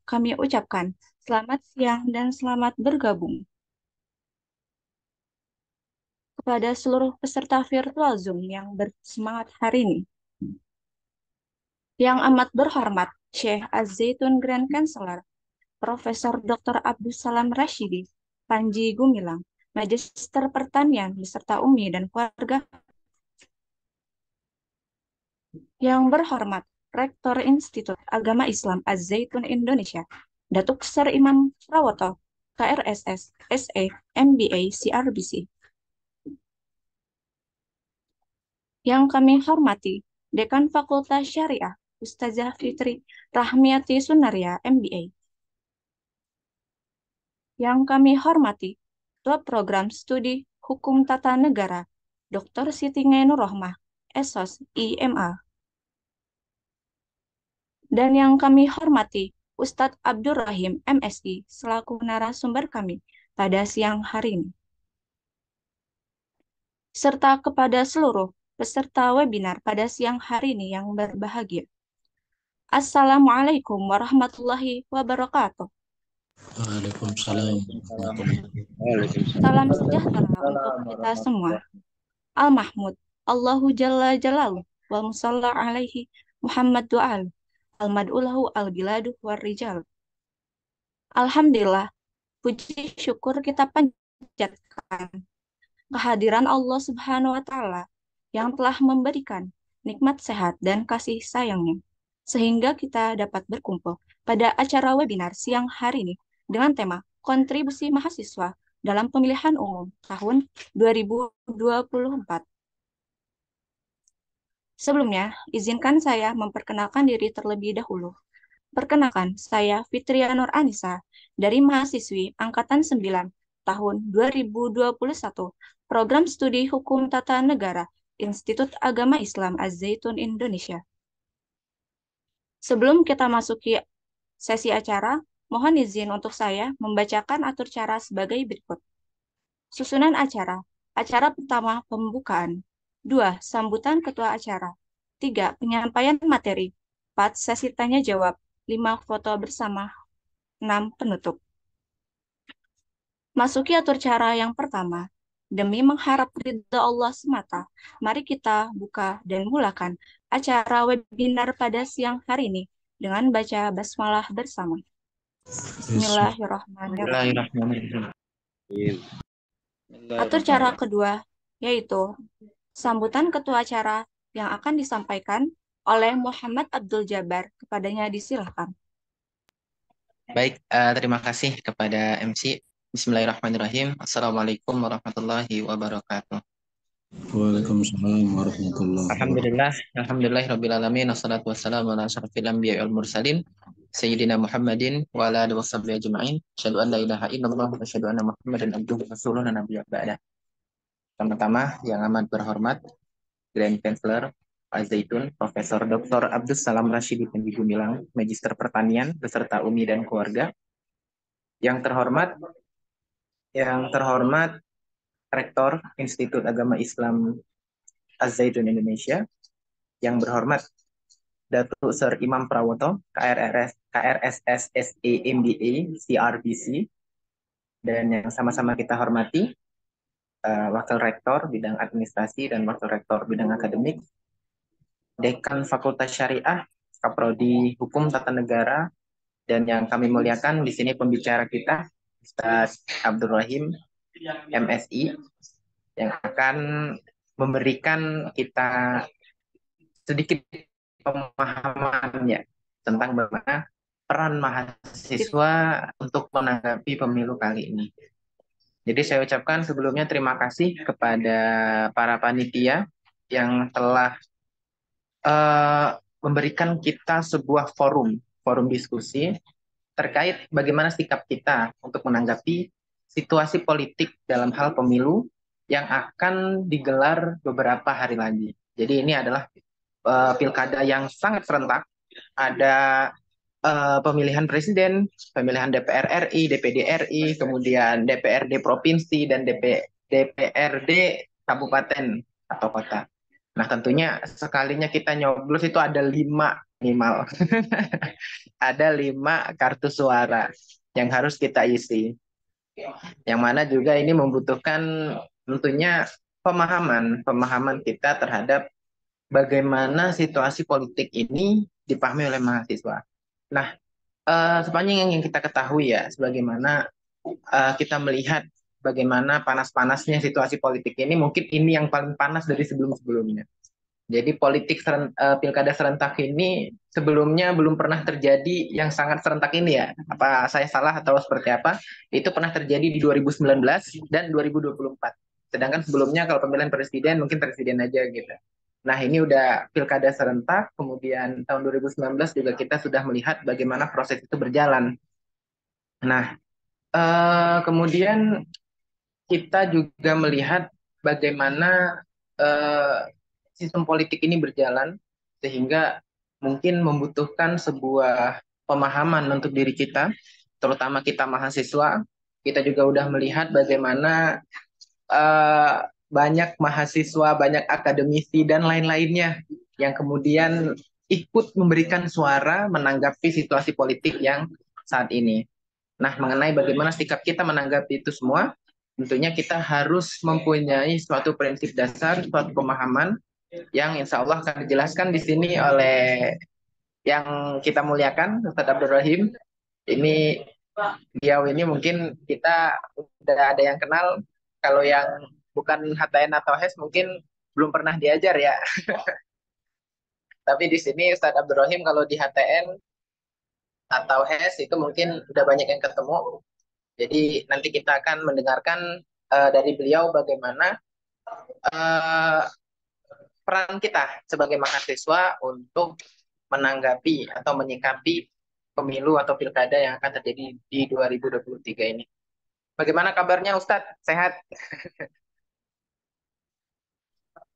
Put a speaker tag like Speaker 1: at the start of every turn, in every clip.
Speaker 1: kami ucapkan selamat siang dan selamat bergabung kepada seluruh peserta virtual Zoom yang bersemangat hari ini. Yang amat berhormat, Syekh Az-Zaitun Grand Chancellor, Profesor Dr. Abdus Salam Rashidi, Panji Gumilang, Magister Pertanian beserta Umi dan keluarga. Yang berhormat, Rektor Institut Agama Islam Az-Zaitun Indonesia, Datuk Ser Imam Prawoto, KRSS, SE, MBA, CRBC. Yang kami hormati, Dekan Fakultas Syariah, Ustazah Fitri Rahmiati Sunaria, MBA. Yang kami hormati, Ketua Program Studi Hukum Tata Negara, Dr. Siti Ngainur Rohmah, ESOS, IMA. Dan yang kami hormati, Ustadz Abdur Rahim, MSI, selaku narasumber kami pada siang hari ini. Serta kepada seluruh peserta webinar pada siang hari ini yang berbahagia. Assalamualaikum warahmatullahi wabarakatuh.
Speaker 2: Waalaikumsalam warahmatullahi
Speaker 1: Salam sejahtera untuk kita semua. Al-Mahmud, Allahu Jalla Jalaluh, wa musalla alaihi Muhammad du'al, al-mad'ulahu al-biladu war-rijal. Alhamdulillah, puji syukur kita panjatkan kehadiran Allah Subhanahu wa Ta'ala yang telah memberikan nikmat sehat dan kasih sayangnya, sehingga kita dapat berkumpul pada acara webinar siang hari ini dengan tema Kontribusi Mahasiswa dalam Pemilihan Umum tahun 2024. Sebelumnya, izinkan saya memperkenalkan diri terlebih dahulu. Perkenalkan, saya Fitria Nur Anissa dari mahasiswi Angkatan 9 tahun 2021, Program Studi Hukum Tata Negara, Institut Agama Islam Az-Zaitun Indonesia. Sebelum kita masuki sesi acara, mohon izin untuk saya membacakan atur cara sebagai berikut. Susunan acara. Acara pertama, pembukaan. 2. Sambutan ketua acara. 3. Penyampaian materi. 4. Sesi tanya jawab. 5. Foto bersama. 6. Penutup. Masuki atur cara yang pertama. Demi mengharap ridha Allah semata, mari kita buka dan mulakan acara webinar pada siang hari ini dengan baca basmalah bersama. Bismillahirrahmanirrahim. Atur cara kedua, yaitu sambutan ketua acara yang akan disampaikan oleh Muhammad Abdul Jabbar. Kepadanya disilahkan.
Speaker 3: Baik, terima kasih kepada MC. Bismillahirrahmanirrahim. Assalamualaikum warahmatullahi wabarakatuh.
Speaker 2: Waalaikumsalam warahmatullahi wabarakatuh.
Speaker 3: Alhamdulillah alamin. Wassalatu wassalamu ala asyrafil anbiya'i wal mursalin Sayyidina Muhammadin wa ala alihi washabihi ajma'in. Asyhadu an la ilaha illallah wa asyhadu anna Muhammadan abduhu wa rasuluhu la nabiyya ba'da. Pertama-tama yang amat berhormat Grand Chancellor Az-Zaitun Profesor Dr. Abdus Salam Rashidi Panji Gumilang, Magister Pertanian beserta Umi dan keluarga. Yang terhormat Rektor Institut Agama Islam Az-Zaitun Indonesia, yang berhormat Datuk Ser Imam Prawoto, KRSS SE MBA CRBC, dan yang sama-sama kita hormati Wakil Rektor bidang administrasi dan Wakil Rektor bidang akademik, Dekan Fakultas Syariah, Kaprodi Hukum Tata Negara, dan yang kami muliakan di sini pembicara kita, Ustaz Abdur Rahim, MSI, yang akan memberikan kita sedikit pemahamannya tentang bagaimana peran mahasiswa untuk menanggapi pemilu kali ini. Jadi saya ucapkan sebelumnya terima kasih kepada para panitia yang telah memberikan kita sebuah forum diskusi terkait bagaimana sikap kita untuk menanggapi situasi politik dalam hal pemilu yang akan digelar beberapa hari lagi. Jadi ini adalah pilkada yang sangat serentak. Ada pemilihan presiden, pemilihan DPR RI, DPD RI, kemudian DPRD provinsi dan DPRD kabupaten atau kota. Nah, tentunya sekalinya kita nyoblos itu ada 5 minimal. Ada 5 kartu suara yang harus kita isi. Yang mana juga ini membutuhkan tentunya pemahaman kita terhadap bagaimana situasi politik ini dipahami oleh mahasiswa. Nah, sepanjang yang kita ketahui ya, sebagaimana kita melihat bagaimana panas-panasnya situasi politik ini, mungkin ini yang paling panas dari sebelum-sebelumnya. Jadi pilkada serentak ini sebelumnya belum pernah terjadi yang sangat serentak ini ya. Apa saya salah atau seperti apa? Itu pernah terjadi di 2019 dan 2024. Sedangkan sebelumnya kalau pemilihan presiden mungkin presiden aja gitu. Nah, ini udah pilkada serentak, kemudian tahun 2019 juga kita sudah melihat bagaimana proses itu berjalan. Nah, kemudian kita juga melihat bagaimana eh, sistem politik ini berjalan, sehingga mungkin membutuhkan sebuah pemahaman untuk diri kita, terutama kita mahasiswa. Kita juga udah melihat bagaimana eh, banyak mahasiswa, banyak akademisi, dan lain-lainnya yang kemudian ikut memberikan suara menanggapi situasi politik yang saat ini. Nah, mengenai bagaimana sikap kita menanggapi itu semua, tentunya kita harus mempunyai suatu prinsip dasar, suatu pemahaman yang insya Allah akan dijelaskan di sini oleh yang kita muliakan, Ustadz Abdul Rahim. Ini beliau ini mungkin kita udah ada yang kenal, kalau yang bukan HTN atau HES mungkin belum pernah diajar ya. Tapi di sini Ustadz Abdul Rahim kalau di HTN atau HES itu mungkin udah banyak yang ketemu. Jadi nanti kita akan mendengarkan dari beliau bagaimana eh, peran kita sebagai mahasiswa untuk menanggapi atau menyikapi pemilu atau pilkada yang akan terjadi di 2023 ini. Bagaimana kabarnya Ustadz? Sehat?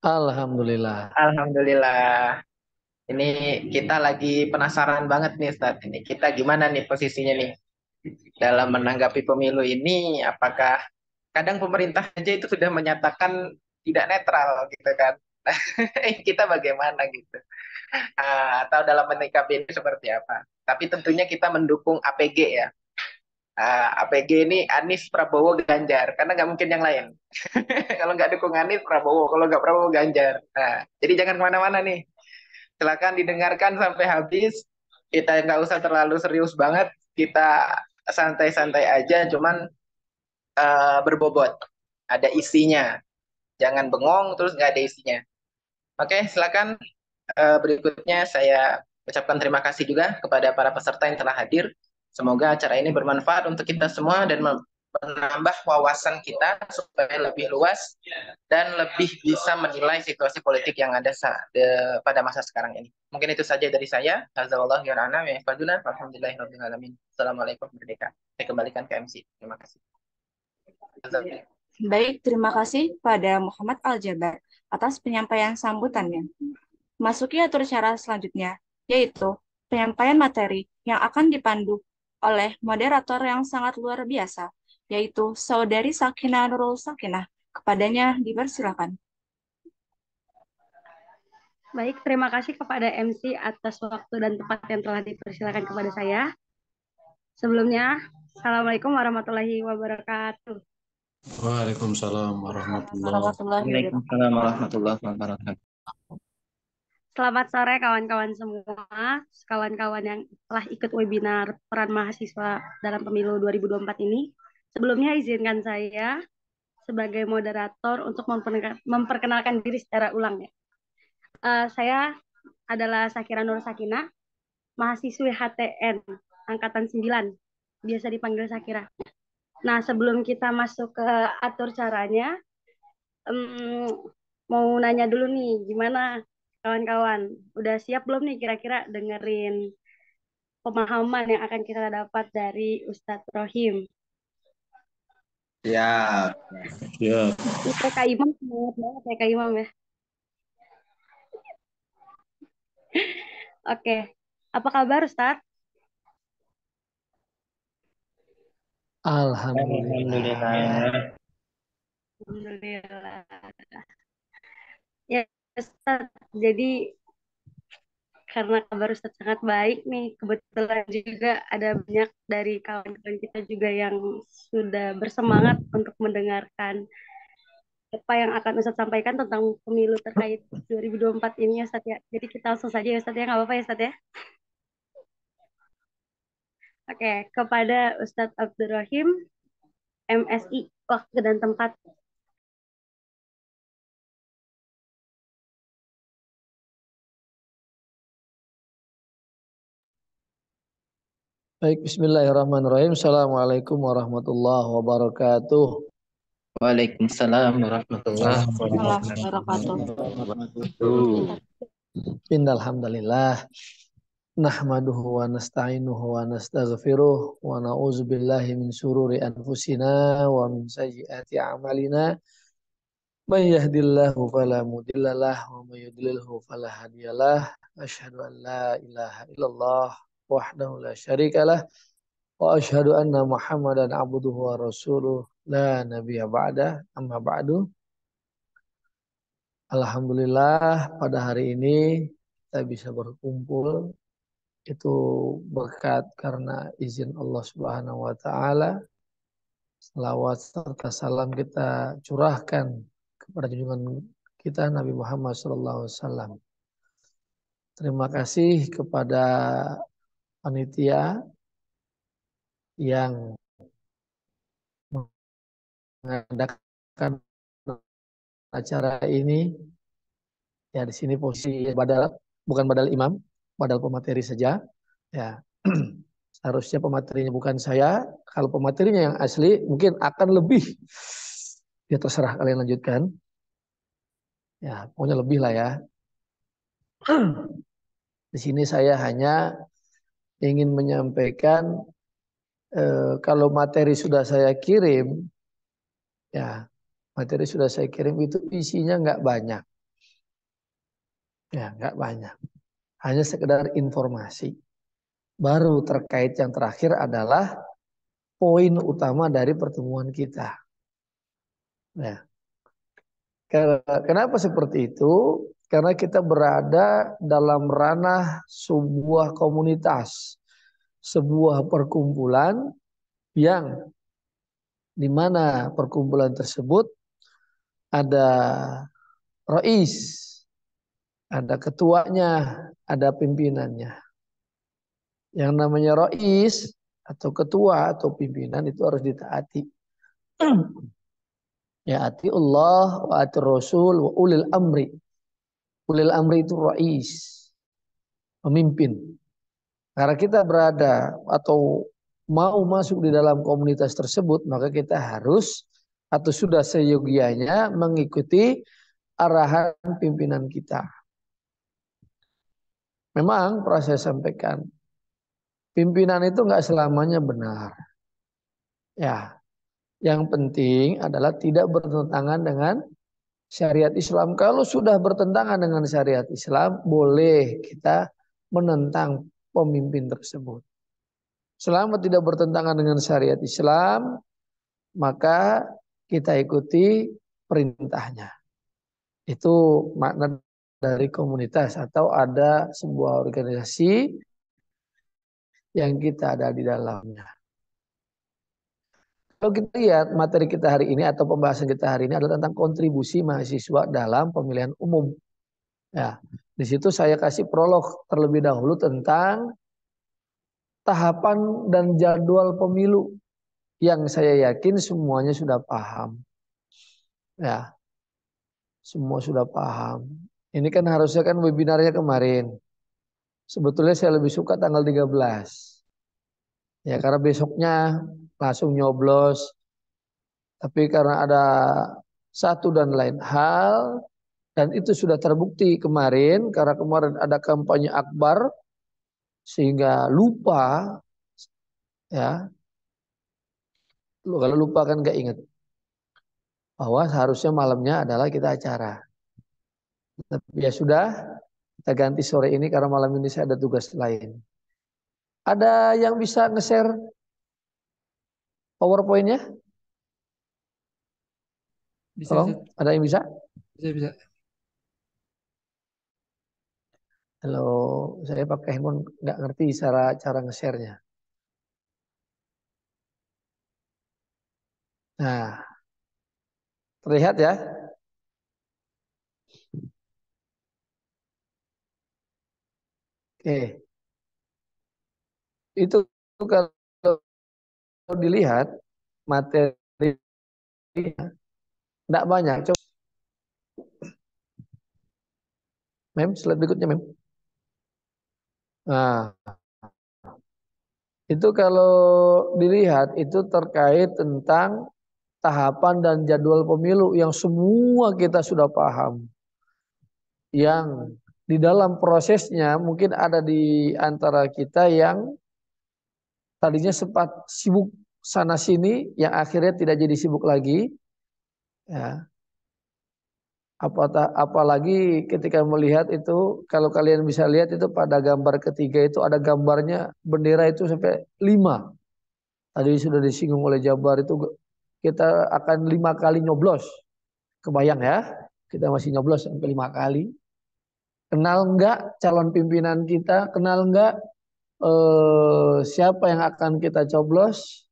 Speaker 2: Alhamdulillah.
Speaker 3: Alhamdulillah. Ini kita lagi penasaran banget nih Ustadz. Ini kita gimana nih posisinya nih dalam menanggapi pemilu ini? Apakah kadang pemerintah aja itu sudah menyatakan tidak netral gitu kan? Kita bagaimana gitu? Atau dalam menyikapi ini seperti apa? Tapi tentunya kita mendukung APG ya. APG ini Anies, Prabowo, Ganjar, karena nggak mungkin yang lain. Kalau nggak dukung Anies, Prabowo. Kalau nggak Prabowo, Ganjar. Nah, jadi jangan kemana-mana nih. Silakan didengarkan sampai habis. Kita nggak usah terlalu serius banget. Kita santai-santai aja, cuman berbobot. Ada isinya. Jangan bengong terus nggak ada isinya. Oke, silakan. Berikutnya saya ucapkan terima kasih juga kepada para peserta yang telah hadir. Semoga acara ini bermanfaat untuk kita semua dan menambah wawasan kita supaya lebih luas dan lebih bisa menilai situasi politik yang ada pada masa sekarang ini. Mungkin itu saja dari saya. Assalamualaikum warahmatullahi wabarakatuh. Saya kembalikan ke MC. Terima kasih.
Speaker 1: Baik, terima kasih pada Muhammad Al-Jabar atas penyampaian sambutannya. Masuki atur cara selanjutnya, yaitu penyampaian materi yang akan dipandu oleh moderator yang sangat luar biasa, yaitu Saudari Sakinah Nurul Sakinah. Kepadanya dipersilakan.
Speaker 4: Baik, terima kasih kepada MC atas waktu dan tempat yang telah dipersilakan kepada saya. Sebelumnya, Assalamualaikum warahmatullahi wabarakatuh.
Speaker 2: Waalaikumsalam warahmatullahi
Speaker 3: Waalaikumsalam warahmatullahi wabarakatuh.
Speaker 4: Selamat sore kawan-kawan semua, kawan-kawan yang telah ikut webinar peran mahasiswa dalam pemilu 2024 ini. Sebelumnya izinkan saya sebagai moderator untuk memperkenalkan diri secara ulang ya. Saya adalah Sakira Nur Sakinah, mahasiswi HTN angkatan 9, biasa dipanggil Sakira. Nah, sebelum kita masuk ke atur caranya, mau nanya dulu nih, gimana kawan-kawan? Udah siap belum nih kira-kira dengerin pemahaman yang akan kita dapat dari Ustadz Rohim?
Speaker 3: Ya.
Speaker 2: Ya.
Speaker 4: Kak Imam, semangat banget ya Kak Imam ya. Oke, apa kabar Ustadz?
Speaker 2: Alhamdulillah.
Speaker 4: Alhamdulillah. Ya Ustadz, jadi karena kabar Ustadz sangat baik nih. Kebetulan juga ada banyak dari kawan-kawan kita juga yang sudah bersemangat untuk mendengarkan apa yang akan Ustadz sampaikan tentang pemilu terkait 2024 ini ya Ustadz ya. Jadi kita langsung saja ya Ustadz ya, nggak apa-apa ya Ustadz ya. Oke, kepada Ustadz Abdurrahim, MSI, waktu dan tempat.
Speaker 5: Baik, bismillahirrahmanirrahim. Assalamualaikum warahmatullahi wabarakatuh.
Speaker 3: Waalaikumsalam warahmatullahi
Speaker 1: Wabarakatuh.
Speaker 3: wabarakatuh.
Speaker 5: Innalhamdalillah. Nahmaduhu wa nasta'inuhu wa nastaghfiruh wa na'udzu billahi min syururi anfusina wa min sayyiati a'malina. May yahdihillahu fala mudhillalah wa may yudlilhu fala hadiyalah. Asyhadu an la ilaha illallah wahdahu la syarikalah wa asyhadu anna Muhammadan abduhu wa rasuluh la nabiyya ba'da amma ba'du. Alhamdulillah pada hari ini kita bisa berkumpul itu berkat karena izin Allah Subhanahu wa taala. Selawat serta salam kita curahkan kepada junjungan kita Nabi Muhammad SAW. Terima kasih kepada panitia yang mengadakan acara ini. Ya, di sini posisi badal, bukan badal imam, badal pemateri saja. Ya, seharusnya pematerinya bukan saya. Kalau pematerinya yang asli, mungkin akan lebih. Ya terserah kalian lanjutkan. Ya, pokoknya lebih lah ya. Di sini saya hanya ingin menyampaikan kalau materi sudah saya kirim, ya materi sudah saya kirim itu isinya nggak banyak. Ya, nggak banyak. Hanya sekedar informasi. Baru terkait yang terakhir adalah poin utama dari pertemuan kita. Ya. Kenapa seperti itu? Karena kita berada dalam ranah sebuah komunitas, sebuah perkumpulan yang di mana perkumpulan tersebut ada rais, ada ketuanya, ada pimpinannya. Yang namanya rais atau ketua atau pimpinan itu harus ditaati. Ya ati Allah wa ati Rasul wa ulil amri. Ulil amri itu rais, pemimpin. Karena kita berada atau mau masuk di dalam komunitas tersebut, maka kita harus atau sudah seyogianya mengikuti arahan pimpinan kita. Memang pernah saya sampaikan, pimpinan itu nggak selamanya benar. Ya, yang penting adalah tidak bertentangan dengan syariat Islam. Kalau sudah bertentangan dengan syariat Islam, boleh kita menentang pemimpin tersebut. Selama tidak bertentangan dengan syariat Islam, maka kita ikuti perintahnya. Itu makna dari komunitas atau ada sebuah organisasi yang kita ada di dalamnya. Kalau kita lihat materi kita hari ini atau pembahasan kita hari ini adalah tentang kontribusi mahasiswa dalam pemilihan umum. Ya, di situ saya kasih prolog terlebih dahulu tentang tahapan dan jadwal pemilu yang saya yakin semuanya sudah paham. Ya, semua sudah paham. Ini kan harusnya kan webinarnya kemarin. Sebetulnya saya lebih suka tanggal 13. Ya, karena besoknya langsung nyoblos. Tapi karena ada satu dan lain hal, dan itu sudah terbukti kemarin, karena kemarin ada kampanye akbar, sehingga lupa, ya, kalau lupa kan gak ingat, bahwa seharusnya malamnya adalah kita acara. Tapi ya sudah, kita ganti sore ini karena malam ini saya ada tugas lain. Ada yang bisa nge-share PowerPoint-nya?
Speaker 6: Bisa,
Speaker 5: Tolong, ada yang bisa?
Speaker 6: bisa.
Speaker 5: Halo, saya pakai handphone nggak ngerti cara nge-share-nya. Nah, terlihat ya? Oke, itu kalau dilihat materi nggak banyak. Coba, slide berikutnya, Mem. Nah, itu kalau dilihat itu terkait tentang tahapan dan jadwal pemilu yang semua kita sudah paham. Yang di dalam prosesnya mungkin ada di antara kita yang tadinya sempat sibuk sana sini, yang akhirnya tidak jadi sibuk lagi. Ya, apalagi ketika melihat itu, kalau kalian bisa lihat itu pada gambar ketiga itu ada gambarnya bendera itu sampai 5. Tadi sudah disinggung oleh Jabar itu kita akan 5 kali nyoblos. Kebayang ya, kita masih nyoblos sampai 5 kali. Kenal enggak calon pimpinan kita? Kenal enggak siapa yang akan kita coblos?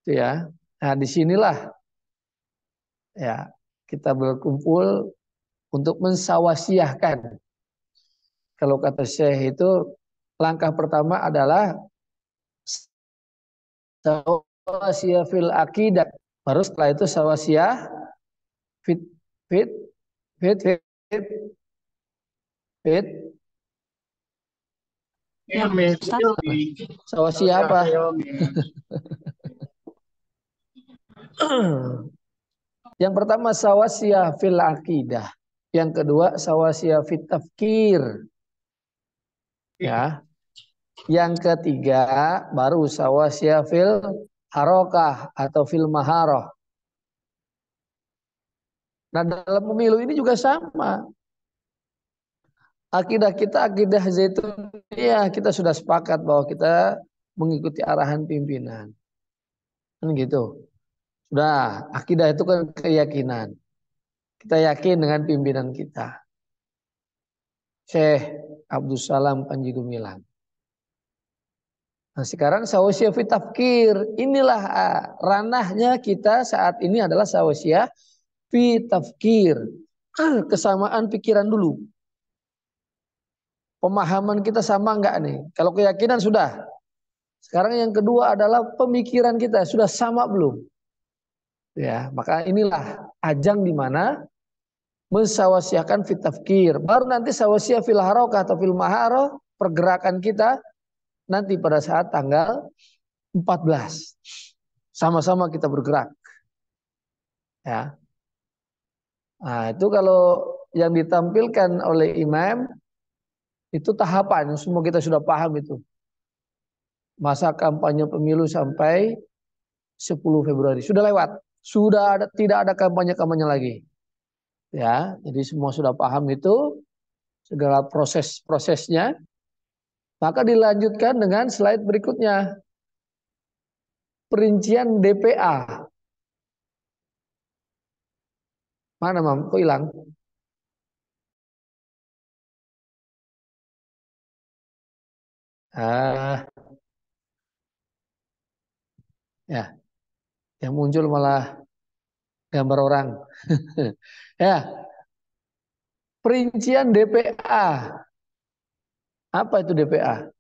Speaker 5: Itu ya. Nah, disinilah ya kita berkumpul untuk mensawasiahkan. Kalau kata Syekh itu langkah pertama adalah sawasiyah fil akidah. Baru setelah itu sawasiyah fit fit fit fit fit, fit.
Speaker 1: Ya, Ustaz.
Speaker 5: Sawasiyah apa? Yang pertama sawasiyah fil akidah. Yang kedua sawasiyah fit tafkir. Ya. Yang ketiga baru sawasiyah fil harokah atau fil maharoh. Nah, dalam pemilu ini juga sama. Akidah kita akidah zaitun, ya kita sudah sepakat bahwa kita mengikuti arahan pimpinan. Kan gitu. Sudah, akidah itu kan keyakinan. Kita yakin dengan pimpinan kita. Syekh Abdul Salam Panji Gumilang. Nah, sekarang sawasiyah fit tafkir. Inilah ranahnya kita saat ini adalah sawasiyah fit tafkir. Kesamaan pikiran dulu. Pemahaman kita sama enggak nih? Kalau keyakinan sudah. Sekarang yang kedua adalah pemikiran kita sudah sama belum? Ya, maka inilah ajang di mana mensawasiakan fit tafkir. Baru nanti sawasiyah fil harokah atau fil maharoh, pergerakan kita nanti pada saat tanggal 14. Sama-sama kita bergerak. Ya. Nah, itu kalau yang ditampilkan oleh imam itu tahapan, semua kita sudah paham itu. Masa kampanye pemilu sampai 10 Februari sudah lewat. Sudah tidak ada kampanye-kampanye lagi. Ya, jadi semua sudah paham itu segala proses-prosesnya. Maka dilanjutkan dengan slide berikutnya. Perincian DPA. Mana, Mam? Kok hilang? Ya, yang muncul malah gambar orang. Ya, perincian DPA. Apa itu DPA?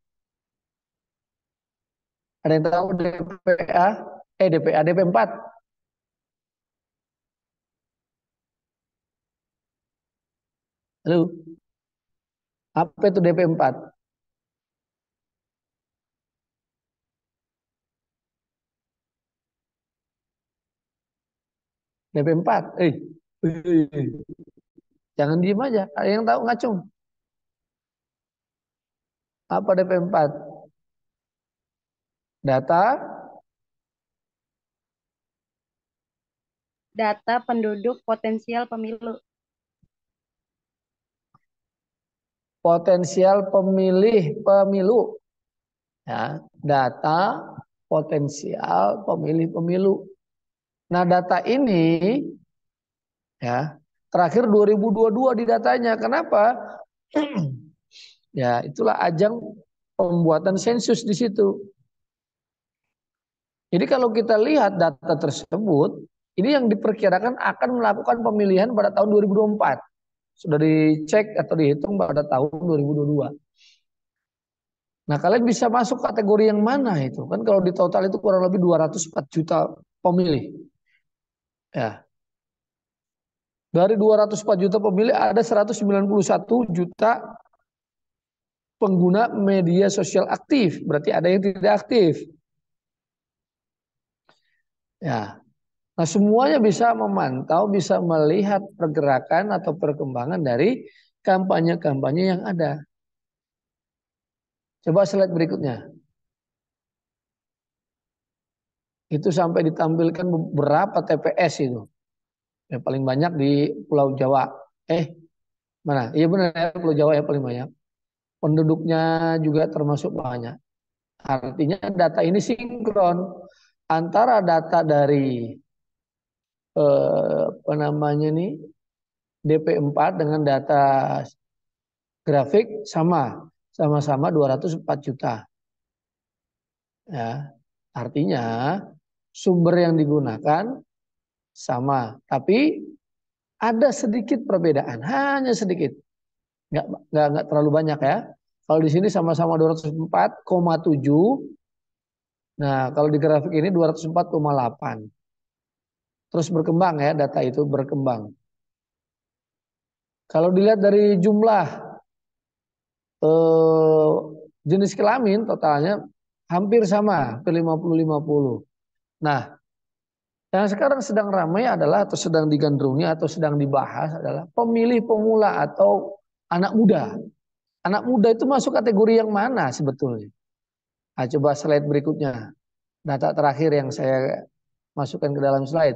Speaker 5: Ada yang tahu DPA? DPA, DP4. Halo? Apa itu DP4? DP4. Jangan diem aja. Ada yang tahu ngacung? Apa DP4?
Speaker 4: Data penduduk potensial pemilu.
Speaker 5: Potensial pemilih pemilu. Ya, data potensial pemilih pemilu. Nah, data ini ya, terakhir 2022 di datanya. Kenapa? Ya, itulah ajang pembuatan sensus di situ. Jadi kalau kita lihat data tersebut, ini yang diperkirakan akan melakukan pemilihan pada tahun 2024. Sudah dicek atau dihitung pada tahun 2022. Nah, kalian bisa masuk kategori yang mana itu? Kan kalau di total itu kurang lebih 204 juta pemilih. Ya. Dari 204 juta pemilih ada 191 juta pengguna media sosial aktif. Berarti ada yang tidak aktif. Ya. Nah, semuanya bisa memantau, bisa melihat pergerakan atau perkembangan dari kampanye-kampanye yang ada. Coba slide berikutnya. Itu sampai ditampilkan beberapa TPS itu. Yang paling banyak di Pulau Jawa. Mana? Iya benar ya, Pulau Jawa ya paling banyak. Penduduknya juga termasuk banyak. Artinya data ini sinkron antara data dari apa namanya nih DP4 dengan data grafik sama-sama 204 juta. Ya, artinya sumber yang digunakan sama, tapi ada sedikit perbedaan, hanya sedikit, nggak terlalu banyak ya. Kalau di sini sama-sama 204,7, nah kalau di grafik ini 204,8. Terus berkembang ya, data itu berkembang. Kalau dilihat dari jumlah jenis kelamin totalnya hampir sama, hampir 50-50. Nah, yang sekarang sedang ramai adalah atau sedang digandrungi atau sedang dibahas adalah pemilih pemula atau anak muda. Anak muda itu masuk kategori yang mana sebetulnya? Nah, coba slide berikutnya. Data terakhir yang saya masukkan ke dalam slide.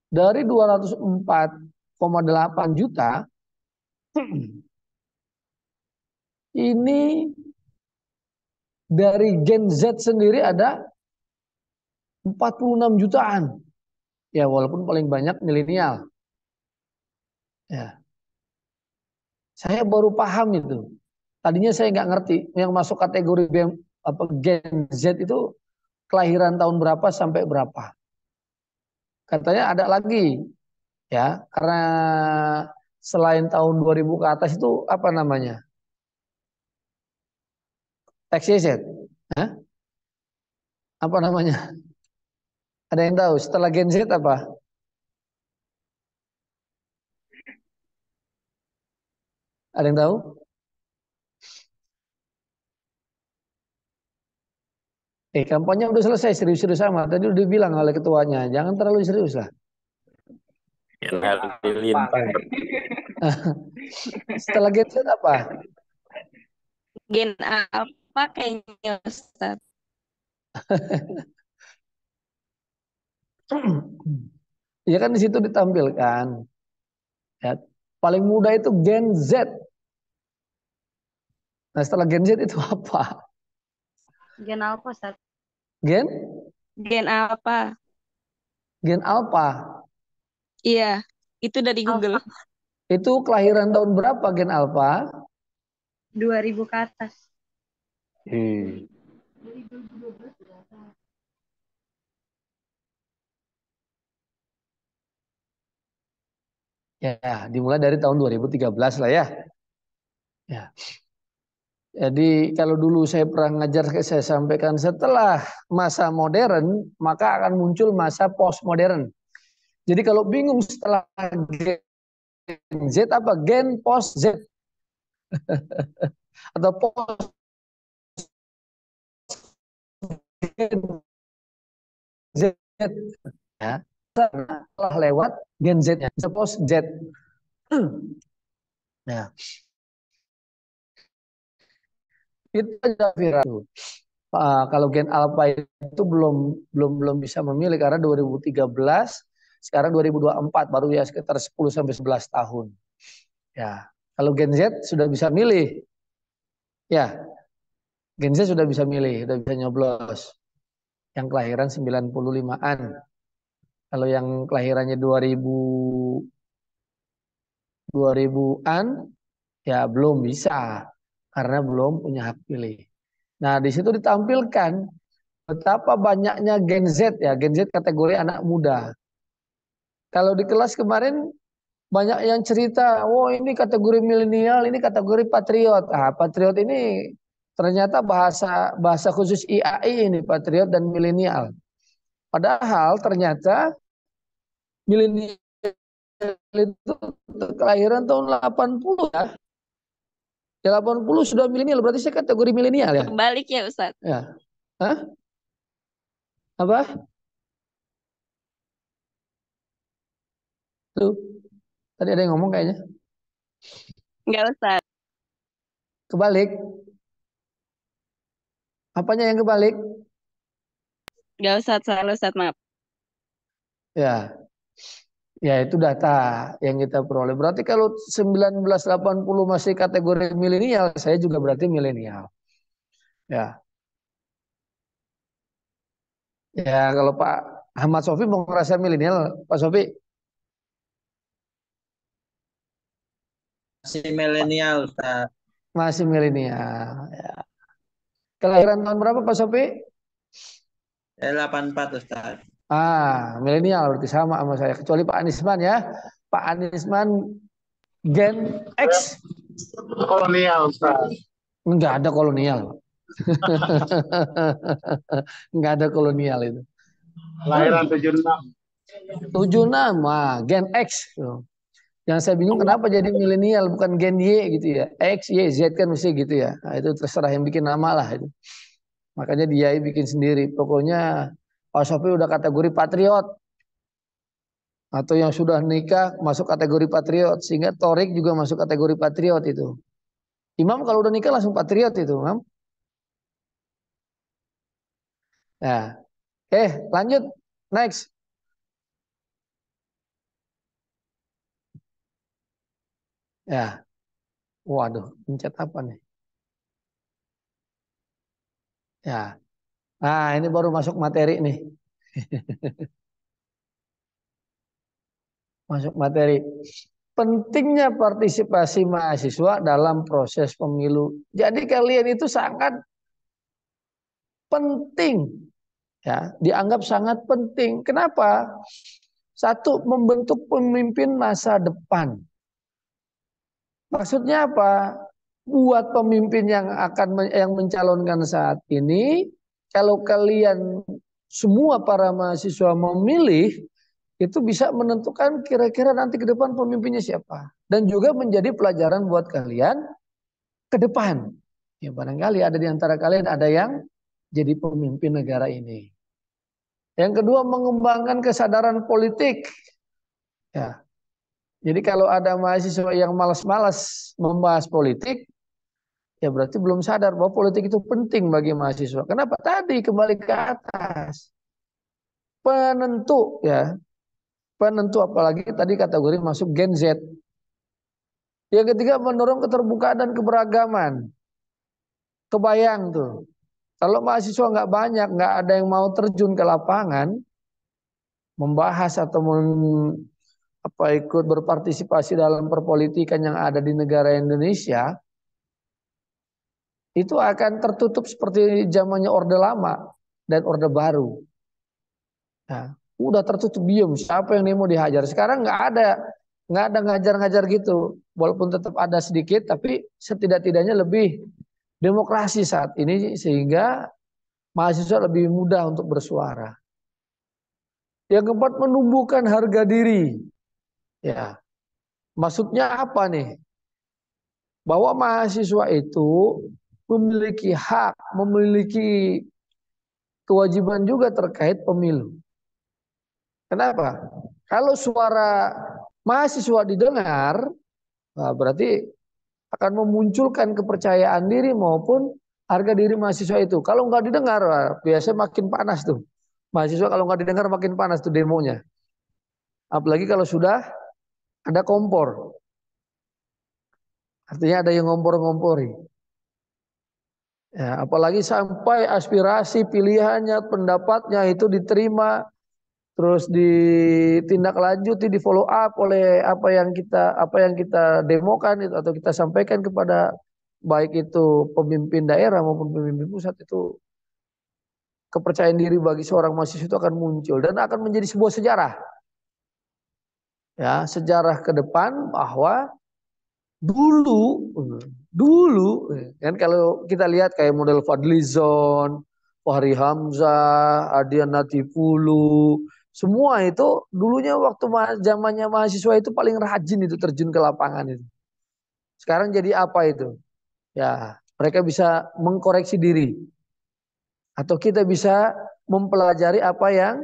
Speaker 5: Dari 204,8 juta, ini dari Gen Z sendiri ada 46 jutaan. Ya, walaupun paling banyak milenial. Ya. Saya baru paham itu. Tadinya saya nggak ngerti yang masuk kategori Gen Z itu kelahiran tahun berapa sampai berapa. Katanya ada lagi ya, karena selain tahun 2000 ke atas itu apa namanya? XYZ. Hah? Apa namanya? Ada yang tahu? Setelah Gen Z apa? Ada yang tahu? Kampanye udah selesai, serius-serius sama. Tadi udah bilang oleh ketuanya, jangan terlalu serius lah. Setelah Gen Z apa?
Speaker 1: Gen apa kayaknya Ustaz?
Speaker 5: Ya kan di situ ditampilkan. Ya, paling muda itu Gen Z. Nah, setelah Gen Z itu apa?
Speaker 4: Gen apa, Ustaz?
Speaker 5: Gen?
Speaker 1: Gen apa?
Speaker 5: Gen Alpha.
Speaker 1: Iya, itu dari Google.
Speaker 4: Alpha.
Speaker 5: Itu kelahiran tahun berapa Gen Alpha?
Speaker 4: 2000 ke atas.
Speaker 5: Ya, dimulai dari tahun 2013 lah ya. Ya. Jadi kalau dulu saya pernah ngajar, saya sampaikan setelah masa modern, maka akan muncul masa postmodern. Jadi kalau bingung setelah Gen Z apa? Gen post Z. Atau post Gen Z. Ya. Setelah lewat Gen Z-nya, post Z. Nah, itu aja viral. Kalau Gen Alpha itu belum bisa memilih karena 2013, sekarang 2024 baru ya sekitar 10 sampai 11 tahun. Ya, kalau Gen Z sudah bisa milih. Ya, Gen Z sudah bisa milih, sudah bisa nyoblos. Yang kelahiran 95-an. Kalau yang kelahirannya 2000-an ya belum bisa. karena belum punya hak pilih. Nah, di situ ditampilkan betapa banyaknya Gen Z ya, Gen Z kategori anak muda. Kalau di kelas kemarin banyak yang cerita, oh ini kategori milenial, ini kategori patriot. Ah, patriot ini ternyata bahasa khusus IAI ini, patriot dan milenial. Padahal ternyata milenial itu kelahiran tahun 80 ya. Ya 80 sudah milenial, berarti saya kategori milenial ya.
Speaker 1: Kebalik ya Ustadz.
Speaker 5: Ya. Hah? Apa? Tuh. Tadi ada yang ngomong kayaknya.
Speaker 1: Enggak Ustadz.
Speaker 5: Kebalik. Apanya yang kebalik?
Speaker 1: Enggak Ustadz, salah Ustadz, maaf.
Speaker 5: Ya. Ya itu data yang kita peroleh. Berarti kalau 1980 masih kategori milenial, saya juga berarti milenial. Ya. Ya kalau Pak Ahmad Sofi mau ngerasa milenial, Pak Sofi
Speaker 2: Si milenial, Ustaz.
Speaker 5: masih milenial. Ya. Kelahiran tahun berapa Pak Sofi?
Speaker 2: 84, Ustaz.
Speaker 5: Ah, milenial berarti sama saya. Kecuali Pak Anisman ya. Pak Anisman Gen X.
Speaker 2: Kolonial, Ustaz.
Speaker 5: Enggak ada kolonial. Enggak ada kolonial itu.
Speaker 2: Lahiran 76.
Speaker 5: 76, Gen X. Yang saya bingung kenapa jadi milenial bukan Gen Y gitu ya. X, Y, Z kan mesti gitu ya. Nah, itu terserah yang bikin nama lah itu. Makanya dia bikin sendiri. Pokoknya Pak Sofi udah kategori patriot. Atau yang sudah nikah masuk kategori patriot. Sehingga Torik juga masuk kategori patriot itu. Imam kalau udah nikah langsung patriot itu, Imam. Nah, lanjut. Next. Ya. Waduh, pencet apa nih? Ya. Nah, ini baru masuk materi nih. Masuk materi. Pentingnya partisipasi mahasiswa dalam proses pemilu. Jadi kalian itu sangat penting. Ya, dianggap sangat penting. Kenapa? Satu, membentuk pemimpin masa depan. Maksudnya apa? Buat pemimpin yang yang mencalonkan saat ini, kalau kalian semua para mahasiswa memilih, itu bisa menentukan kira-kira nanti ke depan pemimpinnya siapa. Dan juga menjadi pelajaran buat kalian ke depan. Ya barangkali ada di antara kalian ada yang jadi pemimpin negara ini. Yang kedua, mengembangkan kesadaran politik. Ya. Jadi kalau ada mahasiswa yang malas-malas membahas politik, ya berarti belum sadar bahwa politik itu penting bagi mahasiswa. Kenapa? Tadi kembali ke atas. Penentu ya. Penentu apalagi tadi kategori masuk Gen Z. Yang ketiga, mendorong keterbukaan dan keberagaman. Kebayang tuh. Kalau mahasiswa nggak banyak, nggak ada yang mau terjun ke lapangan, membahas atau ikut berpartisipasi dalam perpolitikan yang ada di negara Indonesia, itu akan tertutup seperti zamannya Orde Lama dan Orde Baru. Nah, udah tertutup diem, siapa yang mau dihajar? Sekarang nggak ada ngajar-ngajar gitu, walaupun tetap ada sedikit, tapi setidak-tidaknya lebih demokrasi saat ini sehingga mahasiswa lebih mudah untuk bersuara. Yang keempat, menumbuhkan harga diri. Ya, maksudnya apa nih? Bahwa mahasiswa itu memiliki hak, memiliki kewajiban juga terkait pemilu. Kenapa? Kalau suara mahasiswa didengar, berarti akan memunculkan kepercayaan diri maupun harga diri mahasiswa itu. Kalau nggak didengar, biasanya makin panas tuh. Mahasiswa kalau nggak didengar makin panas tuh demonya. Apalagi kalau sudah ada kompor. Artinya ada yang ngompor-ngompori. Ya, apalagi sampai aspirasi pilihannya, pendapatnya itu diterima, terus ditindaklanjuti, di follow up oleh apa yang kita demokan itu atau kita sampaikan kepada baik itu pemimpin daerah maupun pemimpin pusat itu kepercayaan diri bagi seorang mahasiswa itu akan muncul dan akan menjadi sebuah sejarah. Ya, sejarah ke depan bahwa dulu kan kalau kita lihat kayak model Fadlizon, Fahri Hamzah, Adian Natifulu, semua itu dulunya waktu zamannya mahasiswa itu paling rajin itu terjun ke lapangan itu. Sekarang jadi apa itu? Ya, mereka bisa mengkoreksi diri atau kita bisa mempelajari apa yang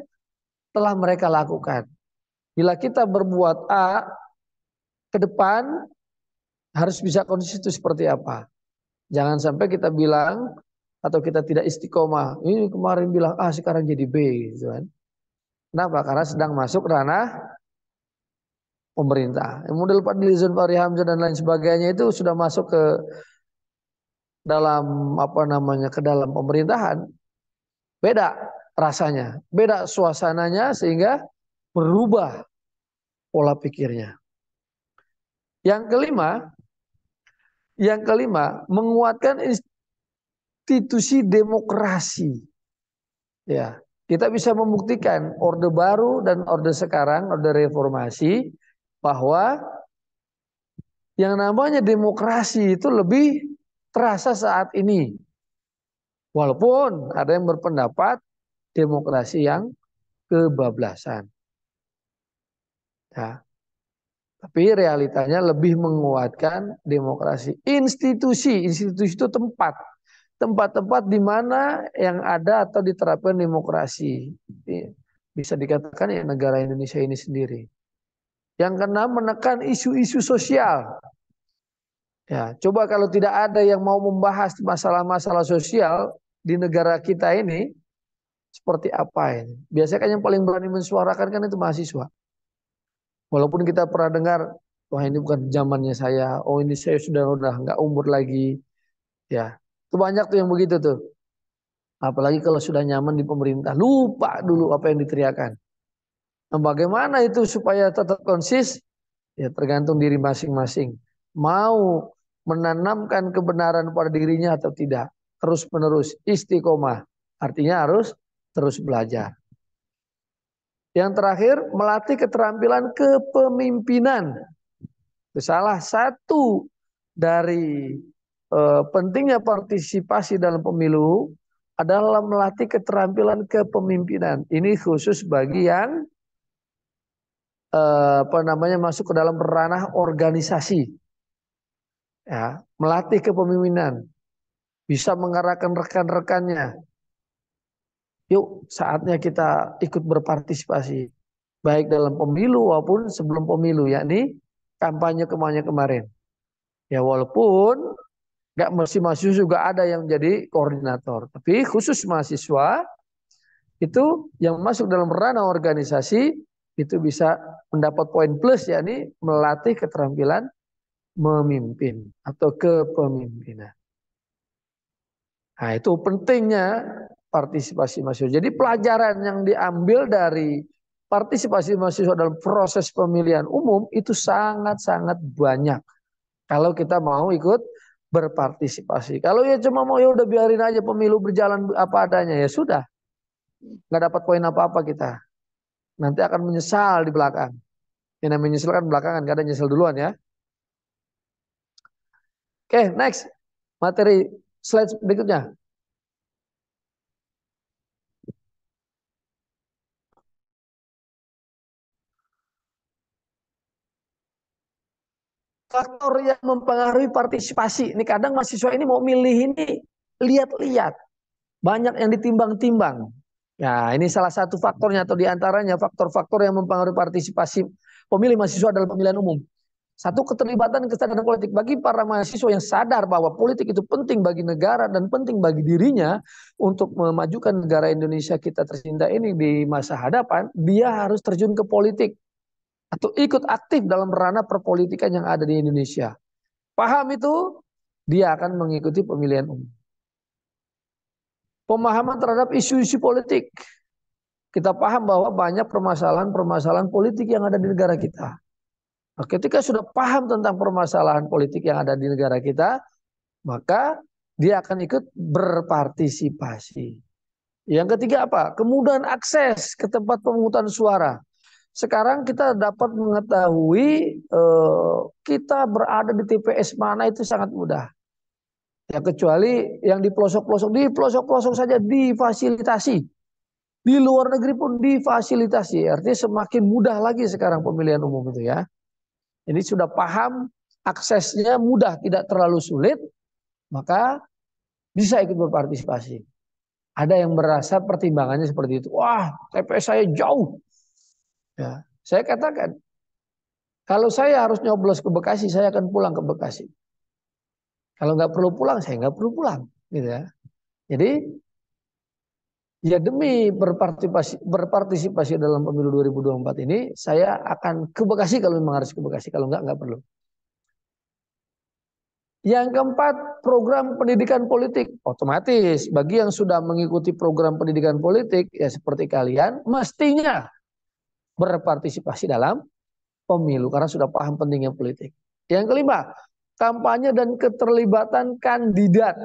Speaker 5: telah mereka lakukan. Bila kita berbuat A, ke depan harus bisa konsisten seperti apa. Jangan sampai kita bilang atau kita tidak istiqomah. Ini kemarin bilang A, sekarang jadi B, gitu kan. Kenapa? Karena sedang masuk ranah pemerintah. Model Fadlizon, Fahri Hamzah dan lain sebagainya itu sudah masuk ke dalam apa namanya ke dalam pemerintahan. Beda rasanya, beda suasananya sehingga berubah pola pikirnya. Yang kelima, menguatkan institusi demokrasi. Ya, kita bisa membuktikan Orde Baru dan Orde sekarang, Orde Reformasi, bahwa yang namanya demokrasi itu lebih terasa saat ini. Walaupun ada yang berpendapat demokrasi yang kebablasan. Ya. Tapi realitanya lebih menguatkan demokrasi. Institusi itu tempat-tempat di mana yang ada atau diterapkan demokrasi. Bisa dikatakan ya negara Indonesia ini sendiri. Yang keenam, menekan isu-isu sosial. Ya, coba kalau tidak ada yang mau membahas masalah-masalah sosial di negara kita ini, seperti apa ini? Biasanya kan yang paling berani mensuarakan kan itu mahasiswa. Walaupun kita pernah dengar, wah ini bukan zamannya saya, oh ini saya sudah nggak umur lagi, ya itu banyak tuh yang begitu tuh. Apalagi kalau sudah nyaman di pemerintah, lupa dulu apa yang diteriakan. Nah, bagaimana itu supaya tetap konsis? Ya tergantung diri masing-masing. Mau menanamkan kebenaran pada dirinya atau tidak, terus menerus istiqomah, artinya harus terus belajar. Yang terakhir, melatih keterampilan kepemimpinan. Salah satu dari pentingnya partisipasi dalam pemilu adalah melatih keterampilan kepemimpinan. Ini khusus bagi yang masuk ke dalam ranah organisasi. Ya, melatih kepemimpinan, bisa mengarahkan rekan-rekannya. Yuk, saatnya kita ikut berpartisipasi, baik dalam pemilu maupun sebelum pemilu, yakni kampanye kemarin. Ya walaupun nggak mesti mahasiswa juga ada yang jadi koordinator, tapi khusus mahasiswa itu yang masuk dalam ranah organisasi itu bisa mendapat poin plus, yakni melatih keterampilan memimpin atau kepemimpinan. Nah itu pentingnya partisipasi mahasiswa. Jadi pelajaran yang diambil dari partisipasi mahasiswa dalam proses pemilihan umum itu sangat-sangat banyak. Kalau kita mau ikut berpartisipasi. Kalau ya cuma mau ya udah biarin aja pemilu berjalan apa adanya, ya sudah. Nggak dapat poin apa-apa kita. Nanti akan menyesal di belakang. Yang namanya menyesal kan belakangan, kadang nyesel duluan ya. Oke, next. Materi slide berikutnya. Faktor yang mempengaruhi partisipasi. Ini kadang mahasiswa ini mau milih ini lihat-lihat. Banyak yang ditimbang-timbang. Ya, ini salah satu faktornya atau diantaranya faktor-faktor yang mempengaruhi partisipasi pemilih mahasiswa dalam pemilihan umum. Satu, keterlibatan kesadaran politik. Bagi para mahasiswa yang sadar bahwa politik itu penting bagi negara dan penting bagi dirinya untuk memajukan negara Indonesia kita tercinta ini di masa hadapan, dia harus terjun ke politik atau ikut aktif dalam ranah perpolitikan yang ada di Indonesia. Paham itu, dia akan mengikuti pemilihan umum. Pemahaman terhadap isu-isu politik. Kita paham bahwa banyak permasalahan-permasalahan politik yang ada di negara kita. Nah, ketika sudah paham tentang permasalahan politik yang ada di negara kita, maka dia akan ikut berpartisipasi. Yang ketiga apa? Kemudahan akses ke tempat pemungutan suara. Sekarang kita dapat mengetahui kita berada di TPS mana itu sangat mudah. Ya kecuali yang di pelosok-pelosok saja difasilitasi. Di luar negeri pun difasilitasi. Artinya semakin mudah lagi sekarang pemilihan umum itu ya. Jadi sudah paham aksesnya mudah, tidak terlalu sulit, maka bisa ikut berpartisipasi. Ada yang merasa pertimbangannya seperti itu. Wah, TPS saya jauh. Ya, saya katakan, kalau saya harus nyoblos ke Bekasi, saya akan pulang ke Bekasi. Kalau nggak perlu pulang, saya nggak perlu pulang, gitu ya. Jadi, ya demi berpartisipasi dalam pemilu 2024 ini, saya akan ke Bekasi kalau memang harus ke Bekasi. Kalau nggak perlu. Yang keempat, program pendidikan politik. Otomatis, bagi yang sudah mengikuti program pendidikan politik, ya seperti kalian, mestinya berpartisipasi dalam pemilu karena sudah paham pentingnya politik. Yang kelima, kampanye dan keterlibatan kandidat.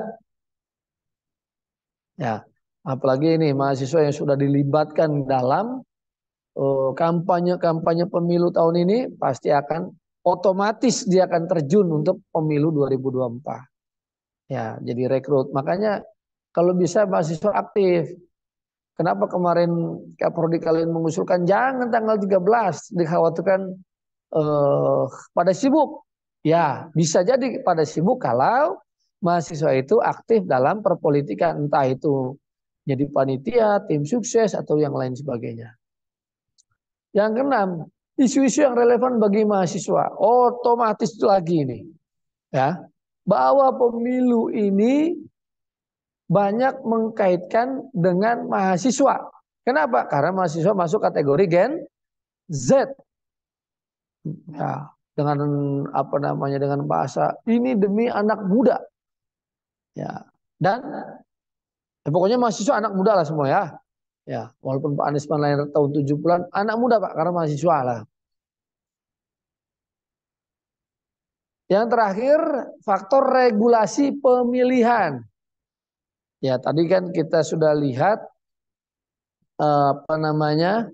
Speaker 5: Ya, apalagi ini mahasiswa yang sudah dilibatkan dalam kampanye pemilu tahun ini pasti akan otomatis dia akan terjun untuk pemilu 2024. Ya, jadi rekrut. Makanya kalau bisa mahasiswa aktif. Kenapa kemarin Kaprodi kalian mengusulkan jangan tanggal 13, dikhawatirkan pada sibuk. Ya, bisa jadi pada sibuk kalau mahasiswa itu aktif dalam perpolitikan, entah itu jadi panitia, tim sukses, atau yang lain sebagainya. Yang keenam, isu-isu yang relevan bagi mahasiswa. Otomatis lagi ini, ya, bahwa pemilu ini banyak mengkaitkan dengan mahasiswa. Kenapa? Karena mahasiswa masuk kategori Gen Z. Ya, dengan apa namanya, dengan bahasa ini demi anak muda. Ya. Dan ya, pokoknya mahasiswa anak muda lah semua ya. Ya, walaupun Pak Anies lahir tahun 70-an, anak muda Pak karena mahasiswa lah. Yang terakhir, faktor regulasi pemilihan. Ya, tadi kan kita sudah lihat apa namanya,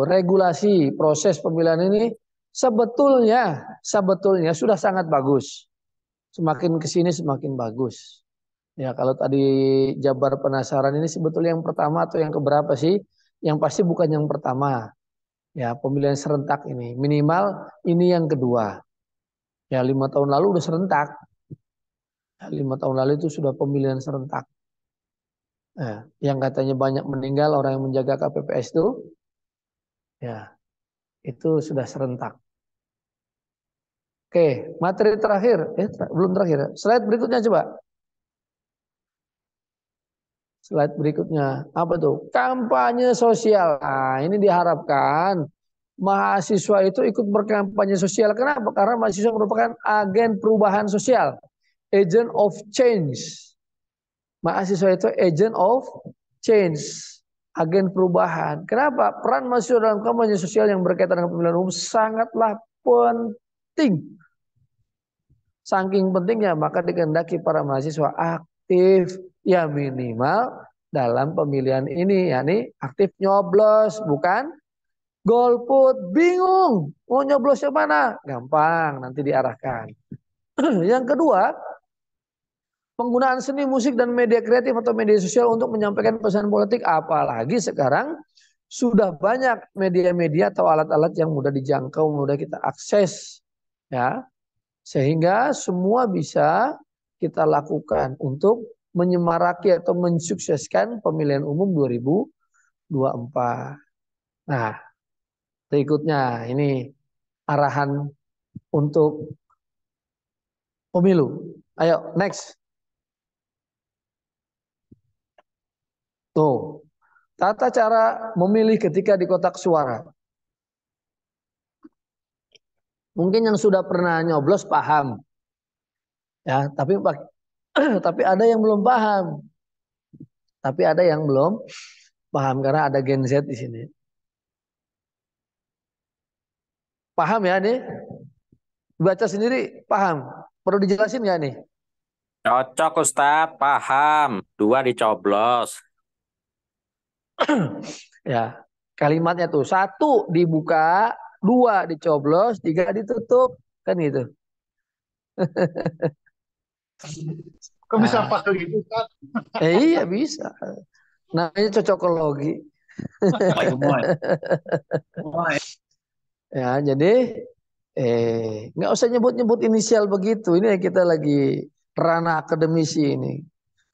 Speaker 5: regulasi proses pemilihan ini sebetulnya sudah sangat bagus. Semakin kesini semakin bagus. Ya, kalau tadi Jabar penasaran ini sebetulnya yang pertama atau yang keberapa sih? Yang pasti bukan yang pertama. Ya, pemilihan serentak ini minimal ini yang kedua. Ya, 5 tahun lalu udah serentak. Ya, 5 tahun lalu itu sudah pemilihan serentak. Nah, yang katanya banyak meninggal orang yang menjaga KPPS itu, ya itu sudah serentak. Oke, materi terakhir, belum terakhir. Slide berikutnya coba. Slide berikutnya, apa tuh? Kampanye sosial. Nah, ini diharapkan mahasiswa itu ikut berkampanye sosial. Kenapa? Karena mahasiswa merupakan agen perubahan sosial, agent of change. Mahasiswa itu agent of change, agen perubahan. Kenapa? Peran mahasiswa dalam kampanye sosial yang berkaitan dengan pemilihan umum sangatlah penting. Saking pentingnya, maka dikehendaki para mahasiswa aktif, ya minimal dalam pemilihan ini, yakni aktif nyoblos, bukan golput. Bingung mau nyoblos yang mana? Gampang, nanti diarahkan. Yang kedua, penggunaan seni musik dan media kreatif atau media sosial untuk menyampaikan pesan politik, apalagi sekarang sudah banyak media-media atau alat-alat yang mudah dijangkau, mudah kita akses, ya. Sehingga semua bisa kita lakukan untuk menyemaraki atau mensukseskan pemilihan umum 2024. Nah, berikutnya ini arahan untuk pemilu. Ayo, next. Tuh, tata cara memilih ketika di kotak suara. Mungkin yang sudah pernah nyoblos paham. Ya, tapi ada yang belum paham. Tapi ada yang belum paham karena ada Gen Z di sini. Paham ya nih? Baca sendiri paham. Perlu dijelasin nggak nih?
Speaker 6: Cocok Ustadz, paham. 2 dicoblos.
Speaker 5: Ya, kalimatnya tuh 1 dibuka, 2 dicoblos, 3 ditutup, kan gitu.
Speaker 2: Kok bisa
Speaker 5: Nah,
Speaker 2: pas begitu, Ustaz?
Speaker 5: iya bisa. Namanya cocokologi. Ya, jadi nggak usah nyebut-nyebut inisial begitu. Ini kita lagi ranah akademisi ini,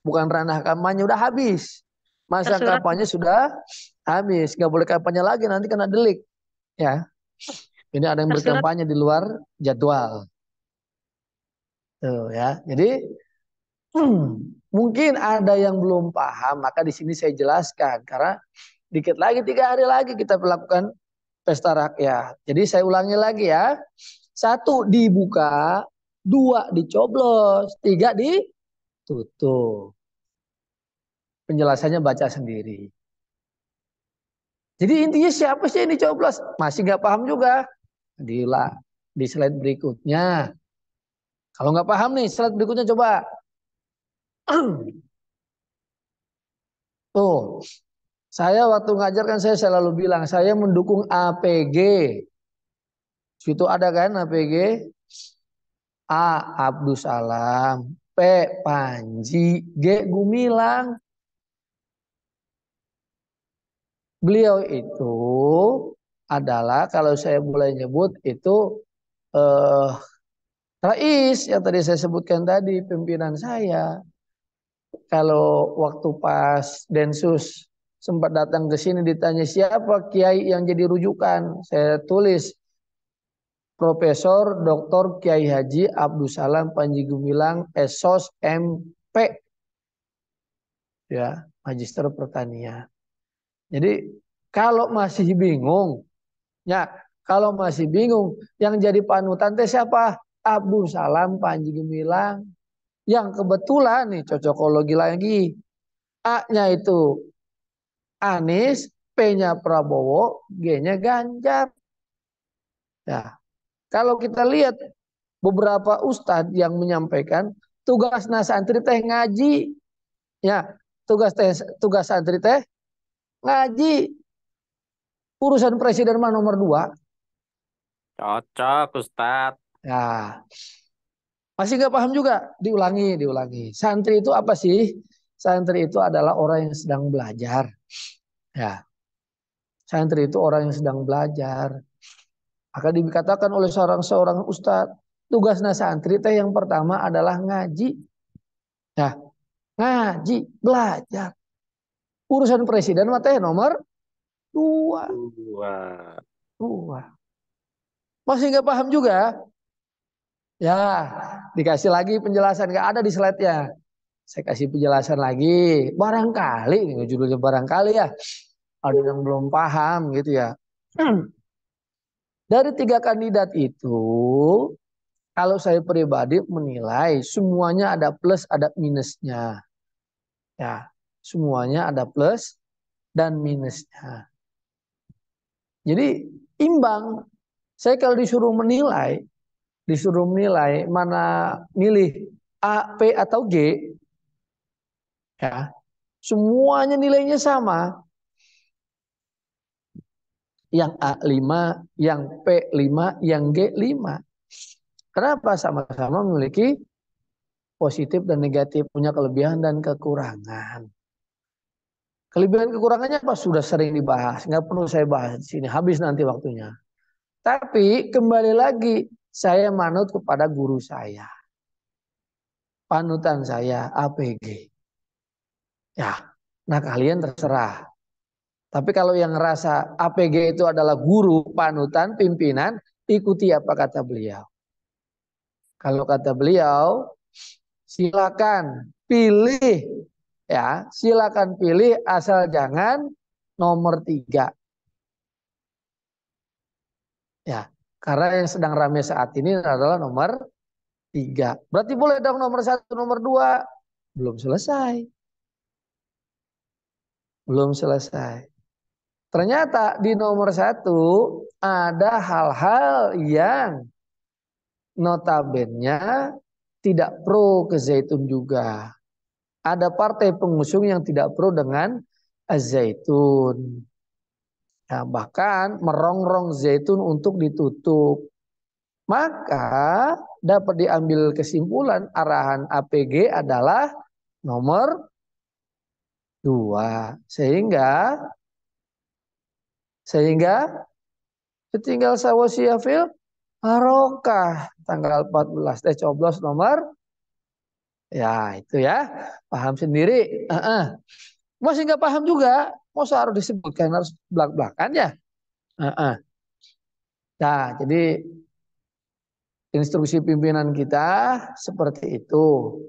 Speaker 5: bukan ranah kampanye. Udah habis masa
Speaker 4: Tersurat.
Speaker 5: kampanye, sudah habis. Nggak boleh kampanye lagi, nanti kena delik. Ya, ini ada yang
Speaker 4: Tersurat.
Speaker 5: berkampanye di luar jadwal. Tuh ya. Jadi mungkin ada yang belum paham, maka di sini saya jelaskan karena dikit lagi 3 hari lagi kita melakukan pesta rakyat. Jadi saya ulangi lagi ya. 1 dibuka, 2 dicoblos, 3 ditutup. Penjelasannya baca sendiri. Jadi intinya siapa sih yang dicoblos? Masih nggak paham juga? Di slide berikutnya. Kalau nggak paham nih, slide berikutnya coba. Tuh, saya waktu ngajar kan saya selalu bilang saya mendukung APG. Situ ada kan APG? A. Abdus Salam, P. Panji, G. Gumilang. Beliau itu adalah kalau saya boleh nyebut itu eh, Rais yang tadi saya sebutkan tadi, pimpinan saya. Kalau waktu pas Densus sempat datang ke sini ditanya siapa kiai yang jadi rujukan, saya tulis Profesor Dr. Kiai Haji Abdus Salam Panji Gumilang Esos MP, ya, Magister Pertanian. Jadi kalau masih bingung, ya, kalau masih bingung yang jadi panutan teh siapa? Abdus Salam Panji Gumilang. Yang kebetulan nih cocokologi lagi. A-nya itu Anies, P-nya Prabowo, G-nya Ganjar. Ya, kalau kita lihat beberapa ustadz yang menyampaikan tugas santri teh ngaji, ya, tugas santri teh ngaji. Urusan presiden mah nomor 2.
Speaker 6: Cocok Ustadz.
Speaker 5: Ya, masih nggak paham juga? Diulangi. Santri itu apa sih? Santri itu adalah orang yang sedang belajar. Ya, santri itu orang yang sedang belajar. Akan dikatakan oleh seorang ustadz, tugas santri teh yang pertama adalah ngaji. Ya, ngaji, belajar. Urusan presiden mah teh nomor 2.
Speaker 6: 2.
Speaker 5: 2. Masih nggak paham juga? Ya, dikasih lagi penjelasan, nggak ada di slide-nya. Saya kasih penjelasan lagi. Barangkali, ini judulnya barangkali ya. Ada yang belum paham gitu ya. Dari 3 kandidat itu, kalau saya pribadi menilai semuanya ada plus ada minusnya. Ya, semuanya ada plus dan minusnya. Jadi imbang. Saya kalau disuruh menilai mana milih A, P atau G, ya, semuanya nilainya sama. Yang A5, yang P5, yang G5. Kenapa? Sama-sama memiliki positif dan negatif, punya kelebihan dan kekurangan. Kelebihan kekurangannya apa? Sudah sering dibahas, nggak perlu saya bahas di sini, habis nanti waktunya. Tapi kembali lagi, saya manut kepada guru saya, panutan saya APG. Ya, nah kalian terserah. Tapi kalau yang ngerasa APG itu adalah guru, panutan, pimpinan, ikuti apa kata beliau. Kalau kata beliau, silakan pilih, ya, silakan pilih asal jangan nomor 3. Ya, karena yang sedang ramai saat ini adalah nomor 3. Berarti boleh dong nomor 1, nomor 2. Belum selesai. Belum selesai. Ternyata di nomor 1 ada hal-hal yang notabene tidak pro ke Zaitun juga. Ada partai pengusung yang tidak pro dengan Zaitun. Nah, bahkan merongrong Zaitun untuk ditutup. Maka dapat diambil kesimpulan arahan APG adalah nomor 2. Sehingga tinggal sawasiafil barokah tanggal 14 coblos nomor ya itu ya. Paham sendiri. Masih nggak paham juga. Masa harus disebutkan harus belak-belakan ya. Nah, jadi instruksi pimpinan kita seperti itu.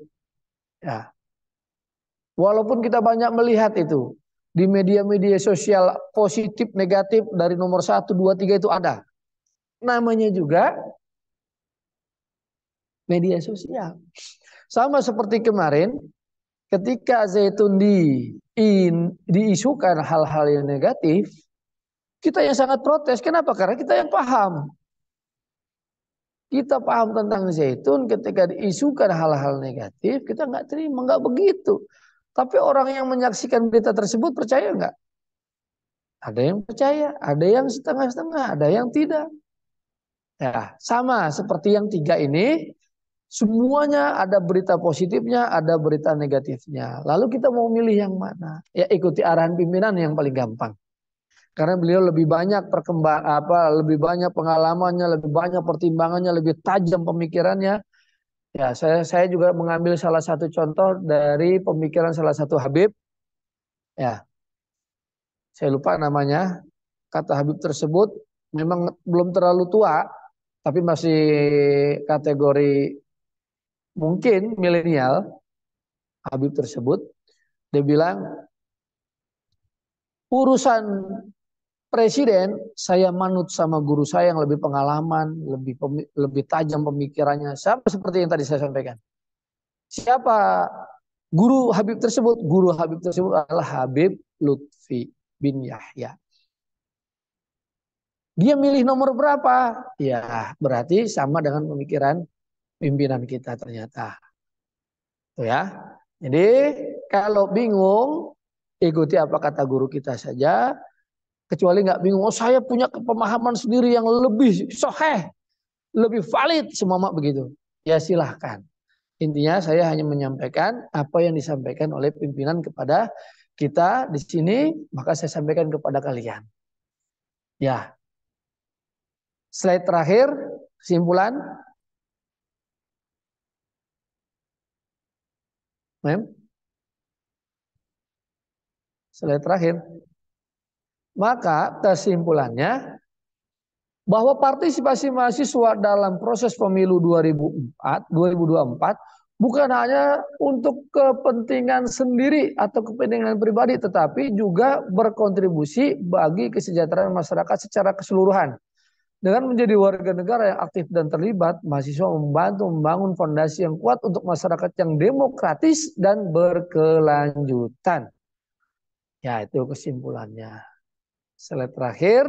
Speaker 5: Ya. Walaupun kita banyak melihat itu di media-media sosial positif negatif dari nomor 1, 2, 3 itu ada. Namanya juga media sosial. Sama seperti kemarin ketika Zaitun diisukan hal-hal yang negatif, kita yang sangat protes. Kenapa? Karena kita yang paham. Kita paham tentang Zaitun, ketika diisukan hal-hal negatif, kita nggak terima, nggak begitu. Tapi orang yang menyaksikan berita tersebut percaya nggak? Ada yang percaya, ada yang setengah-setengah, ada yang tidak. Ya, sama seperti yang 3 ini, semuanya ada berita positifnya, ada berita negatifnya. Lalu kita mau milih yang mana? Ya ikuti arahan pimpinan yang paling gampang. Karena beliau lebih banyak lebih banyak pengalamannya, lebih banyak pertimbangannya, lebih tajam pemikirannya. Ya, saya juga mengambil salah satu contoh dari pemikiran salah satu Habib. Ya, saya lupa namanya. Kata Habib tersebut memang belum terlalu tua, tapi masih kategori mungkin milenial. Habib tersebut, dia bilang, urusan presiden, saya manut sama guru saya yang lebih pengalaman, lebih tajam pemikirannya. Sama seperti yang tadi saya sampaikan. Siapa guru Habib tersebut? Guru Habib tersebut adalah Habib Lutfi bin Yahya. Dia milih nomor berapa? Ya, berarti sama dengan pemikiran pimpinan kita ternyata. Tuh ya. Jadi kalau bingung, ikuti apa kata guru kita saja. Kecuali nggak bingung, oh saya punya pemahaman sendiri yang lebih soheh, lebih valid, semua begitu. Ya silahkan. Intinya saya hanya menyampaikan apa yang disampaikan oleh pimpinan kepada kita di sini, maka saya sampaikan kepada kalian. Ya. Slide terakhir, kesimpulan. Mem. Slide terakhir. Maka kesimpulannya bahwa partisipasi mahasiswa dalam proses pemilu 2024 bukan hanya untuk kepentingan sendiri atau kepentingan pribadi, tetapi juga berkontribusi bagi kesejahteraan masyarakat secara keseluruhan. Dengan menjadi warga negara yang aktif dan terlibat, mahasiswa membantu membangun fondasi yang kuat untuk masyarakat yang demokratis dan berkelanjutan. Ya, itu kesimpulannya. Slide terakhir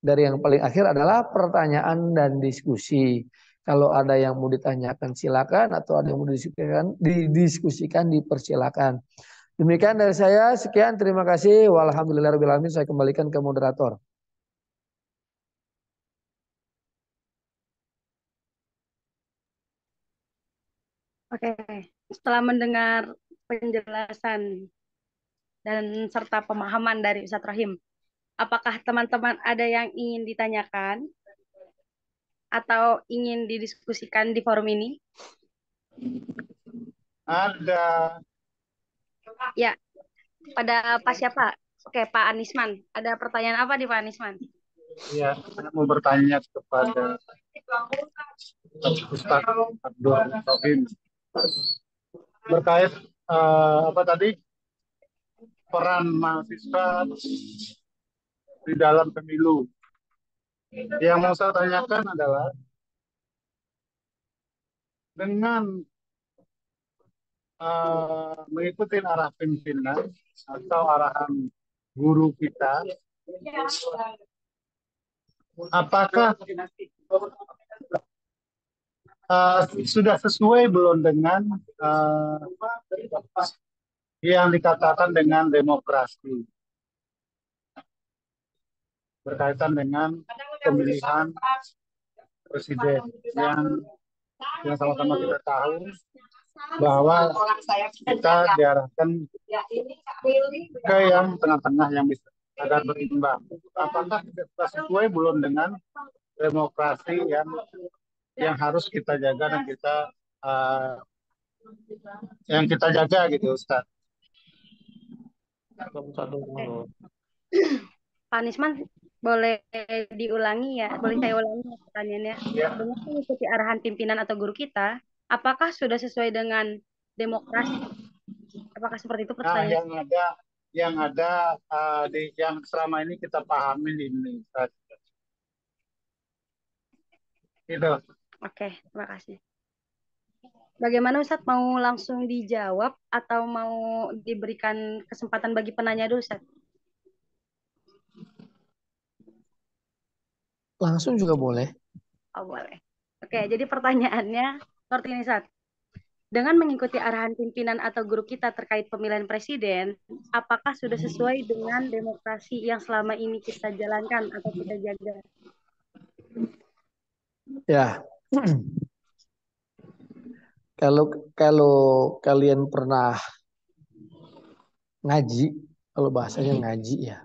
Speaker 5: dari yang paling akhir adalah pertanyaan dan diskusi. Kalau ada yang mau ditanyakan silakan, atau ada yang mau didiskusikan dipersilakan. Demikian dari saya, sekian, terima kasih. Walhamdulillahirabbil alamin. Saya kembalikan ke moderator.
Speaker 4: Oke, setelah mendengar penjelasan dan serta pemahaman dari Ustadz Rahim, apakah teman-teman ada yang ingin ditanyakan atau ingin didiskusikan di forum ini?
Speaker 2: Ada.
Speaker 4: Ya, pada Pak siapa? Oke, Pak Anisman. Ada pertanyaan apa nih Pak Anisman?
Speaker 2: Ya, saya mau bertanya kepada Ustaz Abdul Rahim berkait apa tadi, peran mahasiswa di dalam pemilu. Yang mau saya tanyakan adalah dengan mengikuti arah pimpinan atau arahan guru kita, apakah sudah sesuai belum dengan uh, yang dikatakan dengan demokrasi berkaitan dengan pemilihan presiden yang sama-sama kita tahu bahwa kita diarahkan ke yang tengah-tengah yang bisa agar berimbang. Apakah kita sesuai belum dengan demokrasi yang harus kita jaga dan uh, yang kita jaga gitu, Ustaz.
Speaker 4: Pak Nisman, boleh diulangi ya? Boleh saya ulangi pertanyaannya?
Speaker 2: Ya.
Speaker 4: Dengan mengikuti arahan pimpinan atau guru kita, apakah sudah sesuai dengan demokrasi? Apakah seperti itu pertanyaannya?
Speaker 2: Yang selama ini kita pahami ini, Ustaz. Gitu.
Speaker 4: Oke, terima kasih. Bagaimana Ustadz, mau langsung dijawab atau mau diberikan kesempatan bagi penanya dulu Ustadz?
Speaker 5: Langsung juga boleh.
Speaker 4: Oh boleh. Oke, jadi pertanyaannya seperti ini Ustadz. Dengan mengikuti arahan pimpinan atau guru kita terkait pemilihan presiden, apakah sudah sesuai dengan demokrasi yang selama ini kita jalankan atau kita jaga?
Speaker 5: Ya. Kalau kalian pernah ngaji, kalau bahasanya ngaji ya,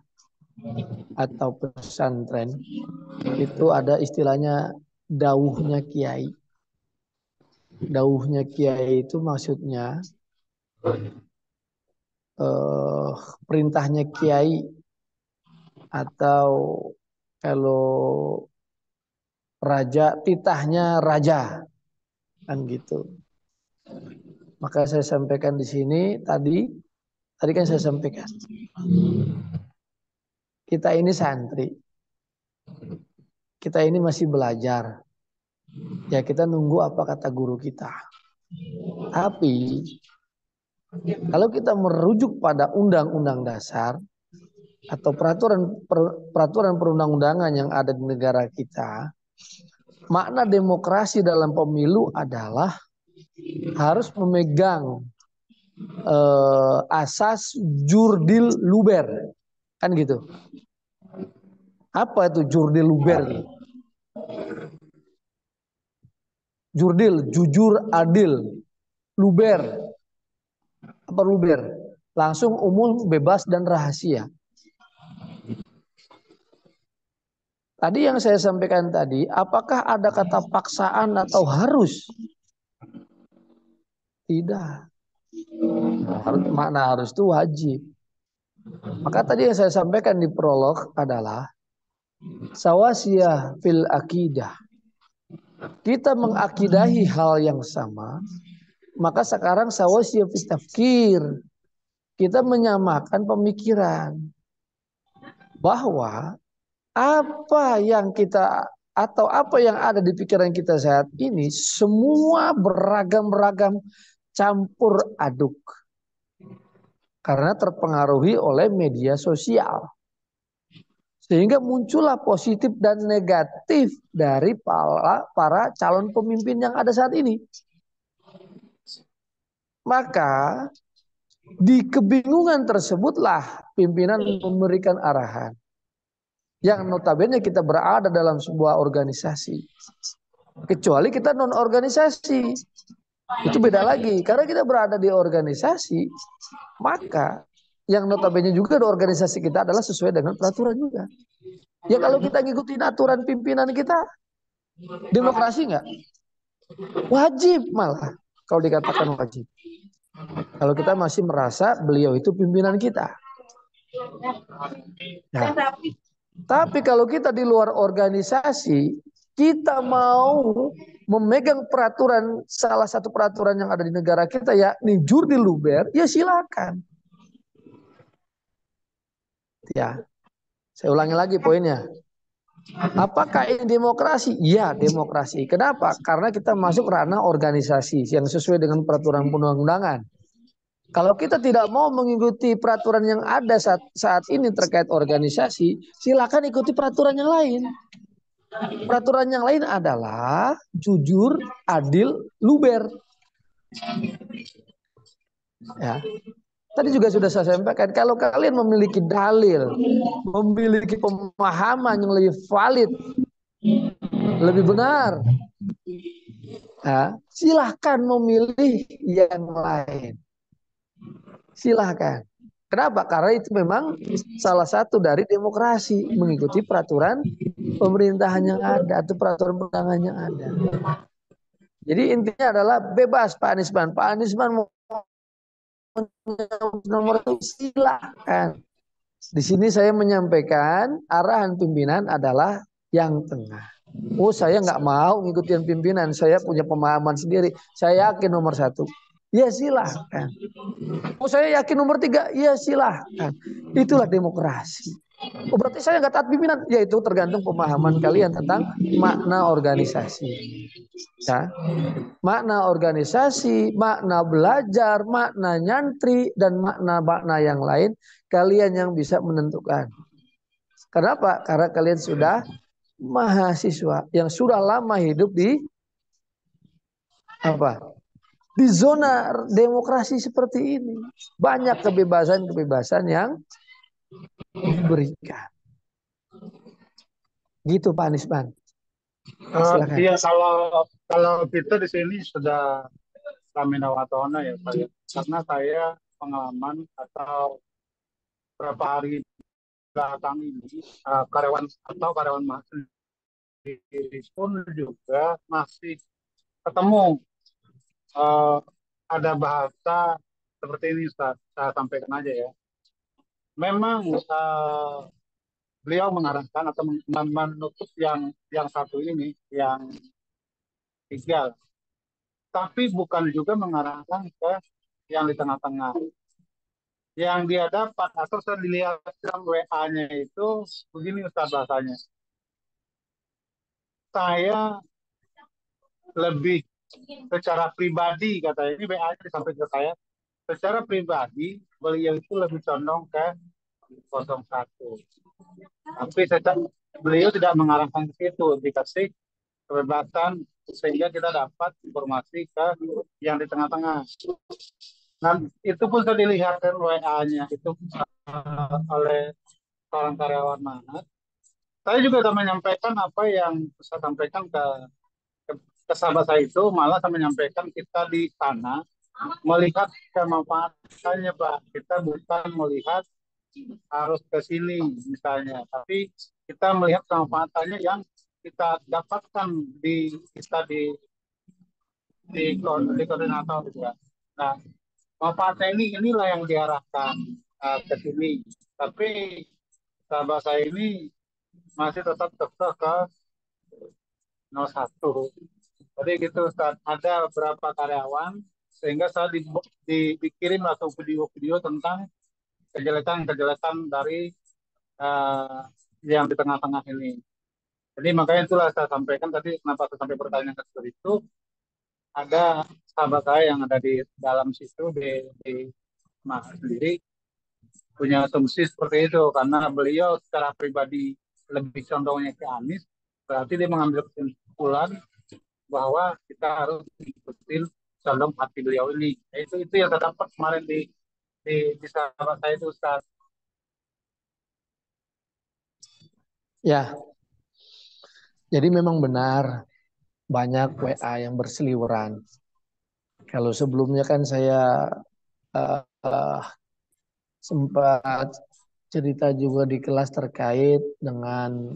Speaker 5: atau pesantren, itu ada istilahnya dauhnya kiai. Dauhnya kiai itu maksudnya perintahnya kiai, atau kalau raja, titahnya raja, kan gitu. Maka saya sampaikan di sini tadi kan saya sampaikan, kita ini santri, kita ini masih belajar, ya kita nunggu apa kata guru kita. Tapi kalau kita merujuk pada undang-undang dasar atau peraturan perundang-undangan yang ada di negara kita, makna demokrasi dalam pemilu adalah harus memegang asas jurdil luber, kan gitu. Apa itu jurdil luber? Jurdil, jujur, adil. Luber, apa luber? Langsung, umum, bebas, dan rahasia. Tadi yang saya sampaikan tadi, apakah ada kata paksaan atau harus? Tidak. Makna harus itu wajib. Maka tadi yang saya sampaikan di prolog adalah sawasiyah fil akidah. Kita mengakidahi hal yang sama, maka sekarang sawasiyah fil tafkir. Kita menyamakan pemikiran bahwa apa yang kita atau apa yang ada di pikiran kita saat ini semua beragam-ragam, campur aduk. Karena terpengaruhi oleh media sosial. Sehingga muncullah positif dan negatif dari para calon pemimpin yang ada saat ini. Maka di kebingungan tersebutlah pimpinan memberikan arahan. Yang notabene kita berada dalam sebuah organisasi. Kecuali kita non-organisasi. Itu beda lagi. Karena kita berada di organisasi, maka yang notabene juga di organisasi kita adalah sesuai dengan peraturan juga. Ya kalau kita ngikutin aturan pimpinan kita, demokrasi nggak? Wajib malah kalau dikatakan wajib. Kalau kita masih merasa beliau itu pimpinan kita. Nah, tapi kalau kita di luar organisasi, kita mau memegang peraturan, salah satu peraturan yang ada di negara kita, yakni jurdil luber, ya silakan. Ya, saya ulangi lagi poinnya. Apakah ini demokrasi? Ya, demokrasi. Kenapa? Karena kita masuk ranah organisasi yang sesuai dengan peraturan perundang-undangan. Kalau kita tidak mau mengikuti peraturan yang ada saat ini terkait organisasi, silakan ikuti peraturan yang lain. Peraturan yang lain adalah jujur, adil, luber. Ya. Tadi juga sudah saya sampaikan, kalau kalian memiliki dalil, memiliki pemahaman yang lebih valid, lebih benar, ya, silahkan memilih yang lain. Silahkan. Kenapa? Karena itu memang salah satu dari demokrasi, mengikuti peraturan pemerintahan yang ada atau peraturan perundangan yang ada. Jadi intinya adalah bebas Pak Aniesman. Pak Aniesman mau nomor itu silahkan. Di sini saya menyampaikan arahan pimpinan adalah yang tengah. Oh, saya nggak mau ngikutin pimpinan. Saya punya pemahaman sendiri. Saya yakin nomor 1. Ya silahkan. Oh, saya yakin nomor 3. Ya silahkan. Itulah demokrasi. Oh, berarti saya nggak taat pimpinan. Ya itu tergantung pemahaman kalian tentang makna organisasi. Ya. Makna organisasi, makna belajar, makna nyantri, dan makna-makna yang lain kalian yang bisa menentukan. Kenapa? Karena kalian sudah mahasiswa yang sudah lama hidup di di zona demokrasi seperti ini. Banyak kebebasan-kebebasan yang diberikan. Gitu Pak Aniesman. Silakan.
Speaker 2: Iya, kalau kita di sini sudah Lamina Watona ya Pak, ya. Karena saya pengalaman atau beberapa hari belakang ini karyawan mahasiswa pun juga masih ketemu ada bahasa seperti ini, Ustaz. Saya sampaikan aja ya. Memang beliau mengarahkan atau menutup yang satu ini, yang 3, tapi bukan juga mengarahkan ke yang di tengah-tengah. Yang dia dapat atau saya dilihat dalam WA-nya itu begini Ustaz bahasanya. Saya lebih secara pribadi, katanya ini WA sampai ke saya, secara pribadi beliau itu lebih condong ke 01. Tapi beliau tidak mengarahkan ke situ, dikasih kebebasan sehingga kita dapat informasi ke yang di tengah-tengah. Nah, itu pun sudah dilihatkan WA-nya itu oleh seorang karyawan mana. Saya juga sudah menyampaikan apa yang saya sampaikan ke sahabat saya itu, malah saya menyampaikan kita di sana melihat kemanfaatannya Pak. Kita bukan melihat harus ke sini misalnya, tapi kita melihat kemanfaatannya yang kita dapatkan di koordinator gitu ya. Nah, manfaatnya inilah yang diarahkan ke sini. Tapi sahabat saya ini masih tetap ke 01. Jadi gitu Ustaz, ada beberapa karyawan sehingga saya dikirim langsung video-video tentang kejelekan-kejelekan dari yang di tengah-tengah ini. Jadi makanya itulah saya sampaikan tadi, kenapa saya sampai pertanyaan seperti itu. Ada sahabat saya yang ada di dalam situ di Mas sendiri punya asumsi seperti itu, karena beliau secara pribadi lebih condongnya ke Anies, berarti dia mengambil kesimpulan bahwa kita harus ikutin condong hati beliau ini. Itu yang saya dapat kemarin di sahabat saya itu Ustaz.
Speaker 5: Ya, jadi memang benar banyak WA yang berseliweran. Kalau sebelumnya kan saya sempat cerita juga di kelas terkait dengan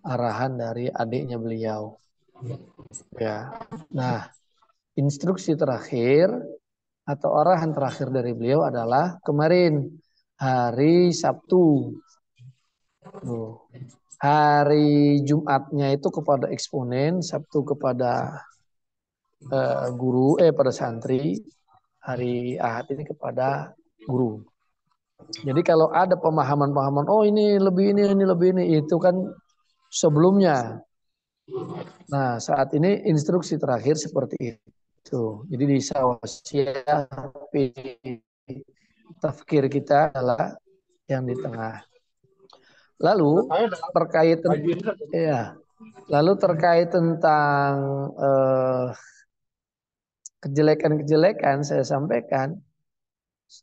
Speaker 5: arahan dari adiknya beliau. Ya. Nah, instruksi terakhir atau arahan terakhir dari beliau adalah kemarin hari Sabtu. Hari Jumatnya itu kepada eksponen, Sabtu kepada pada santri, hari Ahad ini kepada guru. Jadi kalau ada pemahaman-pemahaman, oh ini lebih ini, itu kan sebelumnya. Nah, saat ini instruksi terakhir seperti itu. Jadi di tafkir kita adalah yang di tengah. Lalu
Speaker 2: Menurut saya dalam
Speaker 5: terkait
Speaker 2: kajian itu
Speaker 5: ya, lalu terkait tentang kejelekan-kejelekan saya sampaikan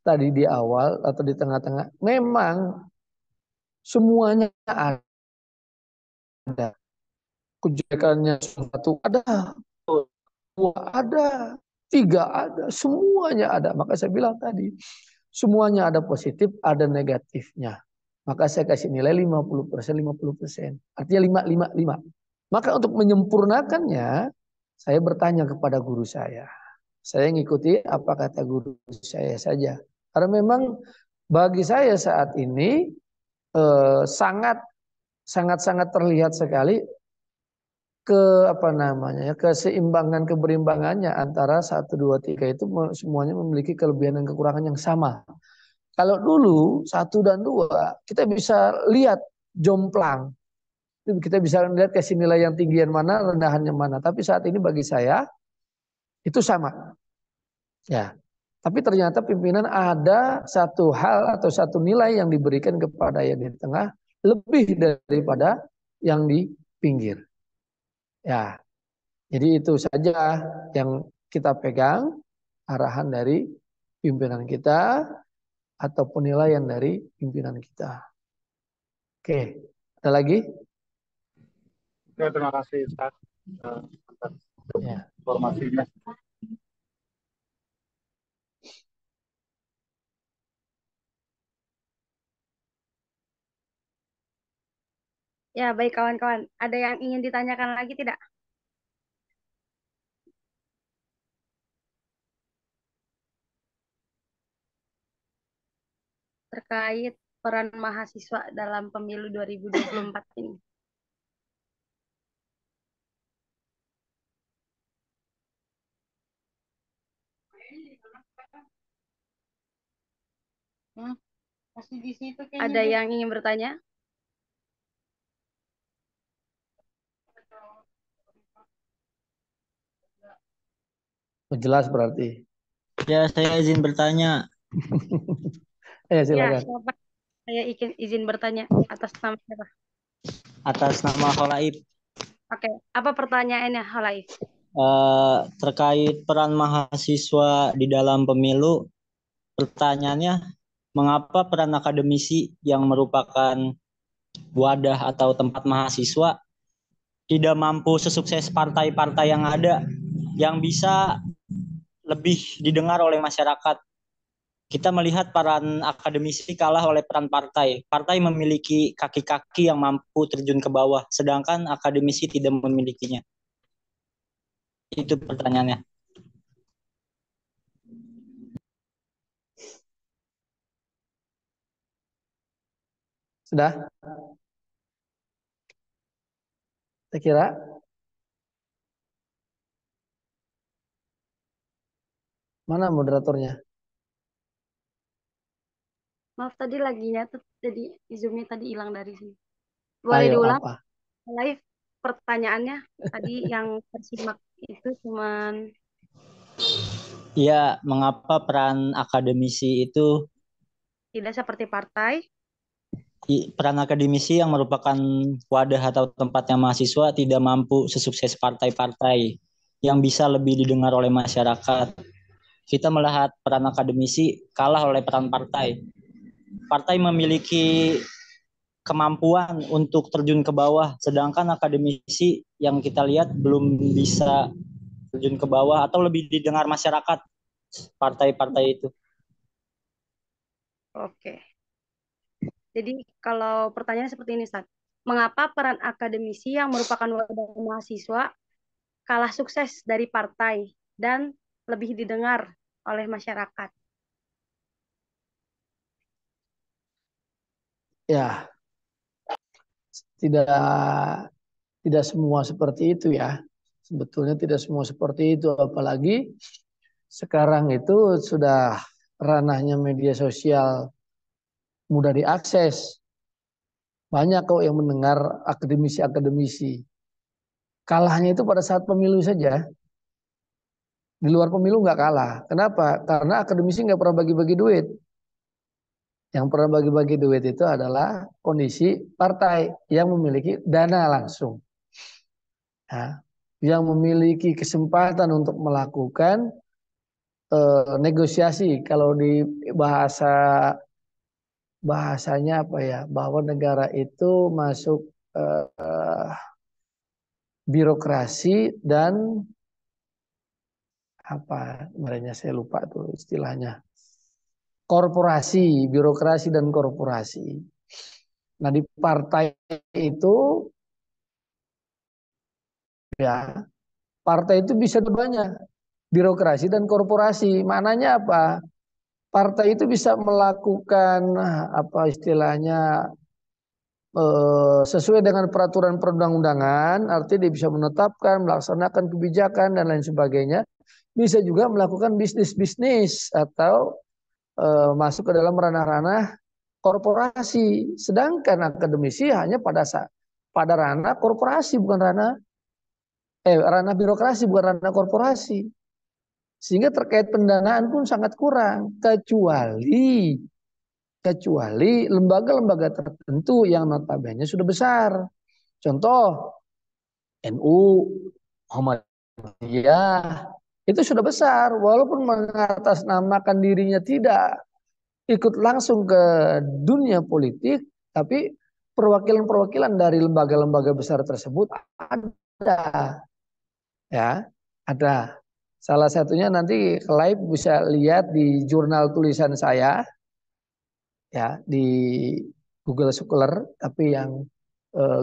Speaker 5: tadi di awal atau di tengah-tengah, memang semuanya ada. Kejelekannya satu ada, dua ada, tiga ada, semuanya ada. Maka saya bilang tadi, semuanya ada positif, ada negatifnya. Maka saya kasih nilai 50%, 50%. Artinya 5, 5, 5. Maka untuk menyempurnakannya, saya bertanya kepada guru saya. Saya ngikuti apa kata guru saya saja. Karena memang bagi saya saat ini sangat terlihat sekali keseimbangan keberimbangannya antara 1, 2, 3 itu semuanya memiliki kelebihan dan kekurangan yang sama. Kalau dulu 1 dan 2 kita bisa lihat jomplang. Kita bisa lihat kasih nilai yang tinggian mana, rendahannya mana. Tapi saat ini bagi saya itu sama. Ya. Tapi ternyata pimpinan ada satu hal atau satu nilai yang diberikan kepada yang di tengah lebih daripada yang di pinggir. Ya. Jadi itu saja yang kita pegang, arahan dari pimpinan kita atau penilaian dari pimpinan kita. Oke, ada lagi?
Speaker 2: ya, terima kasih Ustaz atas
Speaker 5: Ya.
Speaker 2: informasinya.
Speaker 4: Ya, baik kawan-kawan. Ada yang ingin ditanyakan lagi tidak? Terkait peran mahasiswa dalam pemilu 2024 ini.
Speaker 7: Masih di situ
Speaker 4: Ada yang ingin bertanya?
Speaker 5: Jelas berarti.
Speaker 7: Ya, saya izin bertanya.
Speaker 5: Ya,
Speaker 4: Ya,
Speaker 5: silakan.
Speaker 4: siapa? Saya izin bertanya atas nama siapa?
Speaker 7: Atas nama Holaib.
Speaker 4: Oke, apa pertanyaannya, Holaif?
Speaker 7: Terkait peran mahasiswa di dalam pemilu, pertanyaannya, mengapa peran akademisi yang merupakan wadah atau tempat mahasiswa tidak mampu sesukses partai-partai yang ada, yang bisa lebih didengar oleh masyarakat? Kita melihat peran akademisi kalah oleh peran partai. Partai memiliki kaki-kaki yang mampu terjun ke bawah, sedangkan akademisi tidak memilikinya. Itu pertanyaannya.
Speaker 5: Sudah? Saya kira. Mana moderatornya?
Speaker 4: Maaf, tadi lagi nyatet, jadi Zoom-nya tadi hilang dari sini. Boleh
Speaker 5: Ayo,
Speaker 4: diulang?
Speaker 5: apa?
Speaker 4: Live pertanyaannya tadi yang tersimak itu cuman
Speaker 7: Ya, mengapa peran akademisi itu,
Speaker 4: tidak seperti partai?
Speaker 7: peran akademisi yang merupakan wadah atau tempatnya mahasiswa tidak mampu sesukses partai-partai yang bisa lebih didengar oleh masyarakat. Kita melihat peran akademisi kalah oleh peran partai. Partai memiliki kemampuan untuk terjun ke bawah, sedangkan akademisi yang kita lihat belum bisa terjun ke bawah atau lebih didengar masyarakat partai-partai itu.
Speaker 4: Oke. Jadi kalau pertanyaan seperti ini, Ustaz. Mengapa peran akademisi yang merupakan wadah mahasiswa kalah sukses dari partai dan lebih didengar oleh masyarakat?
Speaker 5: Ya, tidak semua seperti itu ya. Sebetulnya tidak semua seperti itu, apalagi sekarang itu sudah ranahnya media sosial mudah diakses. Banyak kok yang mendengar akademisi-akademisi. Kalahnya itu pada saat pemilu saja. Di luar pemilu nggak kalah. Kenapa? Karena akademisi nggak pernah bagi-bagi duit. Yang pernah bagi-bagi duit itu adalah kondisi partai yang memiliki dana langsung. Ya, yang memiliki kesempatan untuk melakukan negosiasi. Kalau di bahasanya apa ya, bahwa negara itu masuk birokrasi dan apa namanya, saya lupa tuh istilahnya, korporasi, birokrasi dan korporasi. Nah di partai itu ya, partai itu bisa banyak, birokrasi dan korporasi. Maknanya apa? Partai itu bisa melakukan apa istilahnya, sesuai dengan peraturan perundang-undangan, artinya dia bisa menetapkan, melaksanakan kebijakan dan lain sebagainya. Bisa juga melakukan bisnis-bisnis atau masuk ke dalam ranah-ranah korporasi. Sedangkan akademisi hanya pada ranah korporasi, bukan ranah birokrasi, bukan ranah korporasi. Sehingga terkait pendanaan pun sangat kurang, kecuali lembaga-lembaga tertentu yang notabene sudah besar. Contoh NU, Muhammadiyah, itu sudah besar, walaupun mengatasnamakan dirinya tidak ikut langsung ke dunia politik, tapi perwakilan-perwakilan dari lembaga-lembaga besar tersebut ada, ya, ada. Salah satunya nanti live bisa lihat di jurnal tulisan saya, ya, di Google Scholar, tapi yang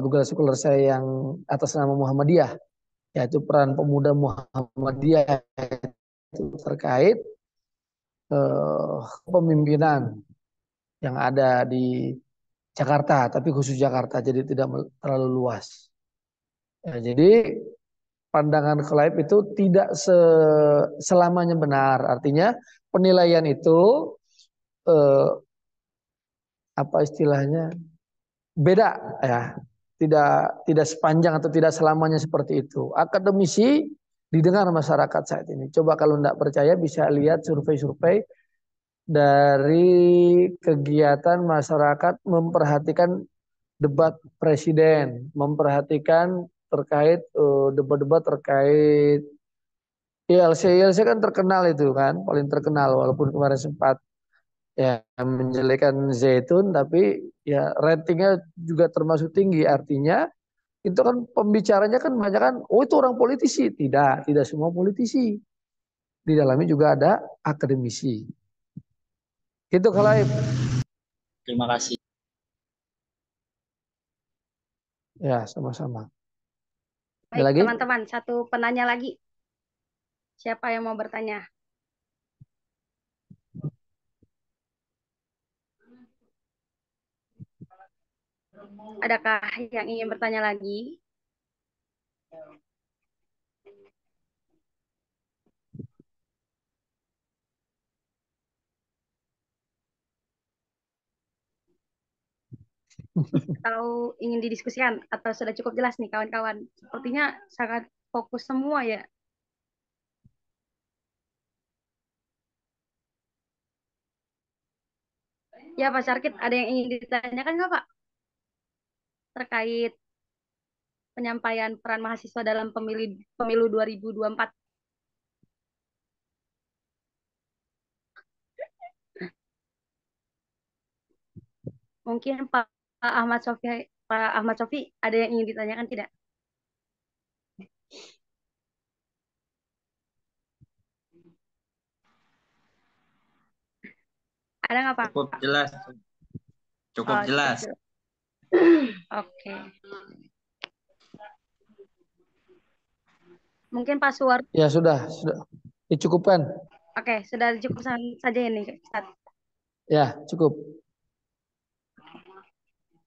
Speaker 5: Google Scholar saya yang atas nama Muhammadiyah, yaitu peran pemuda Muhammadiyah itu terkait kepemimpinan yang ada di Jakarta, tapi khusus Jakarta, jadi tidak terlalu luas. Ya, jadi pandangan Clive itu tidak selamanya benar. Artinya penilaian itu eh, apa istilahnya, beda ya. Tidak sepanjang atau tidak selamanya seperti itu. Akademisi didengar masyarakat saat ini. Coba kalau tidak percaya bisa lihat survei-survei dari kegiatan masyarakat memperhatikan debat presiden, memperhatikan terkait debat-debat terkait ILC. ILC kan terkenal itu kan, paling terkenal, walaupun kemarin sempat ya menjelekan Zaitun, tapi ya ratingnya juga termasuk tinggi. Artinya itu kan pembicaranya kan banyak kan, oh itu orang politisi. Tidak semua politisi. Di dalamnya juga ada akademisi. Gitu kalau
Speaker 7: Terima kasih.
Speaker 5: ya sama-sama. Ada
Speaker 4: Baik,
Speaker 5: lagi?
Speaker 4: teman-teman, satu penanya lagi. Siapa yang mau bertanya? Adakah yang ingin bertanya lagi? Atau ingin didiskusikan? Atau sudah cukup jelas nih kawan-kawan? Sepertinya sangat fokus semua ya. Ya Pak Sarkit, ada yang ingin ditanyakan nggak Pak? Terkait penyampaian peran mahasiswa dalam pemilu 2024. Mungkin Pak Ahmad Sofi ada yang ingin ditanyakan tidak? Ada nggak Pak?
Speaker 7: Cukup jelas. Cukup
Speaker 4: Oh,
Speaker 7: jelas.
Speaker 4: Oke. Mungkin Pak Suwar.
Speaker 5: Ya sudah dicukupkan.
Speaker 4: Oke, sudah cukup saja ini. Ustaz.
Speaker 5: Ya cukup.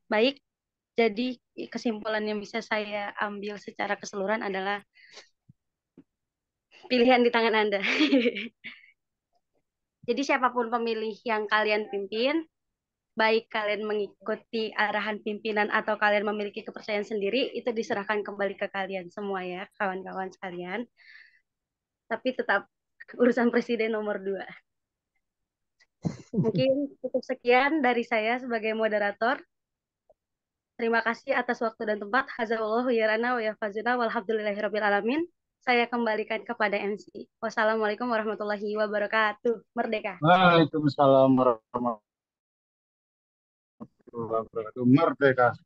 Speaker 4: Baik, jadi kesimpulan yang bisa saya ambil secara keseluruhan adalah pilihan di tangan Anda. Jadi siapapun pemilih yang kalian pimpin, baik kalian mengikuti arahan pimpinan atau kalian memiliki kepercayaan sendiri, itu diserahkan kembali ke kalian semua ya, kawan-kawan sekalian. Tapi tetap urusan presiden nomor 2. Mungkin cukup sekian dari saya sebagai moderator. Terima kasih atas waktu dan tempat. Hazallahu yarana wa yafazuna walhamdulillahirabbil alamin. Saya kembalikan kepada MC. Wassalamualaikum warahmatullahi wabarakatuh. Merdeka.
Speaker 2: Waalaikumsalam warahmatullahi wabarakatuh. Merdeka.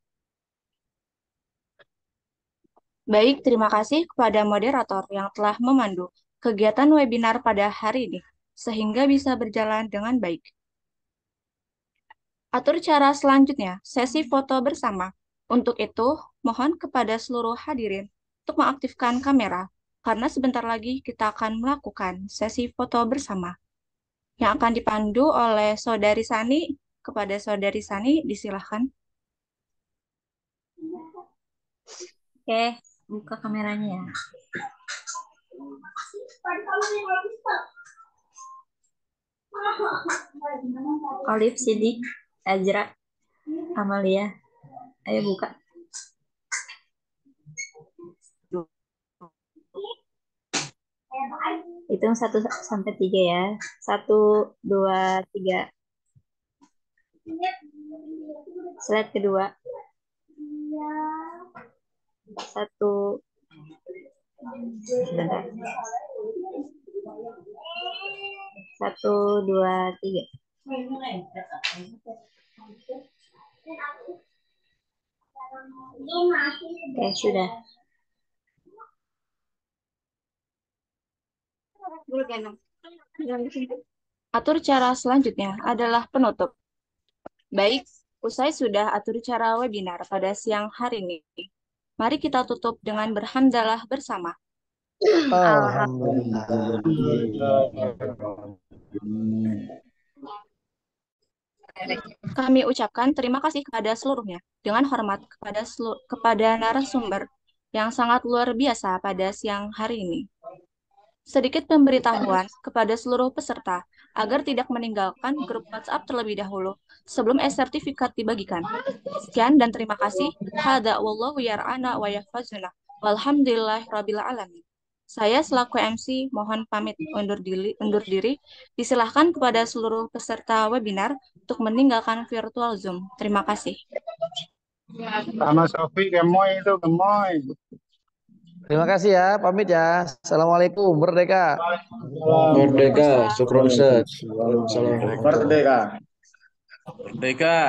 Speaker 1: Baik, terima kasih kepada moderator yang telah memandu kegiatan webinar pada hari ini, sehingga bisa berjalan dengan baik. Atur cara selanjutnya, sesi foto bersama. Untuk itu, mohon kepada seluruh hadirin untuk mengaktifkan kamera, karena sebentar lagi kita akan melakukan sesi foto bersama yang akan dipandu oleh Saudari Sani. Kepada Saudari Sani, disilahkan.
Speaker 8: Oke, buka kameranya ya. Olive, Sidik, Azra, Amalia. Ayo buka. Hitung 1 sampai 3 ya. 1, 2, 3. Slide kedua. 1. Sebentar. 1, 2, 3. Oke, sudah.
Speaker 1: Atur cara selanjutnya adalah penutup. Baik, usai sudah atur cara webinar pada siang hari ini. Mari kita tutup dengan berhamdalah bersama.
Speaker 5: Alhamdulillah.
Speaker 1: Kami ucapkan terima kasih kepada seluruhnya, dengan hormat kepada narasumber yang sangat luar biasa pada siang hari ini. Sedikit pemberitahuan kepada seluruh peserta agar tidak meninggalkan grup WhatsApp terlebih dahulu sebelum e-sertifikat dibagikan. Sekian dan terima kasih. Hada wallahu yar'ana wa yahfazuna. Walhamdulillahirabbil alamin. Saya selaku MC mohon pamit undur diri. Disilahkan kepada seluruh peserta webinar untuk meninggalkan virtual Zoom. Terima kasih.
Speaker 2: Sama Sofi, gemoy itu, gemoy.
Speaker 5: Terima kasih ya, pamit ya. Assalamualaikum, merdeka.
Speaker 9: Merdeka, syukron Ustaz.
Speaker 2: Merdeka.
Speaker 9: Merdeka.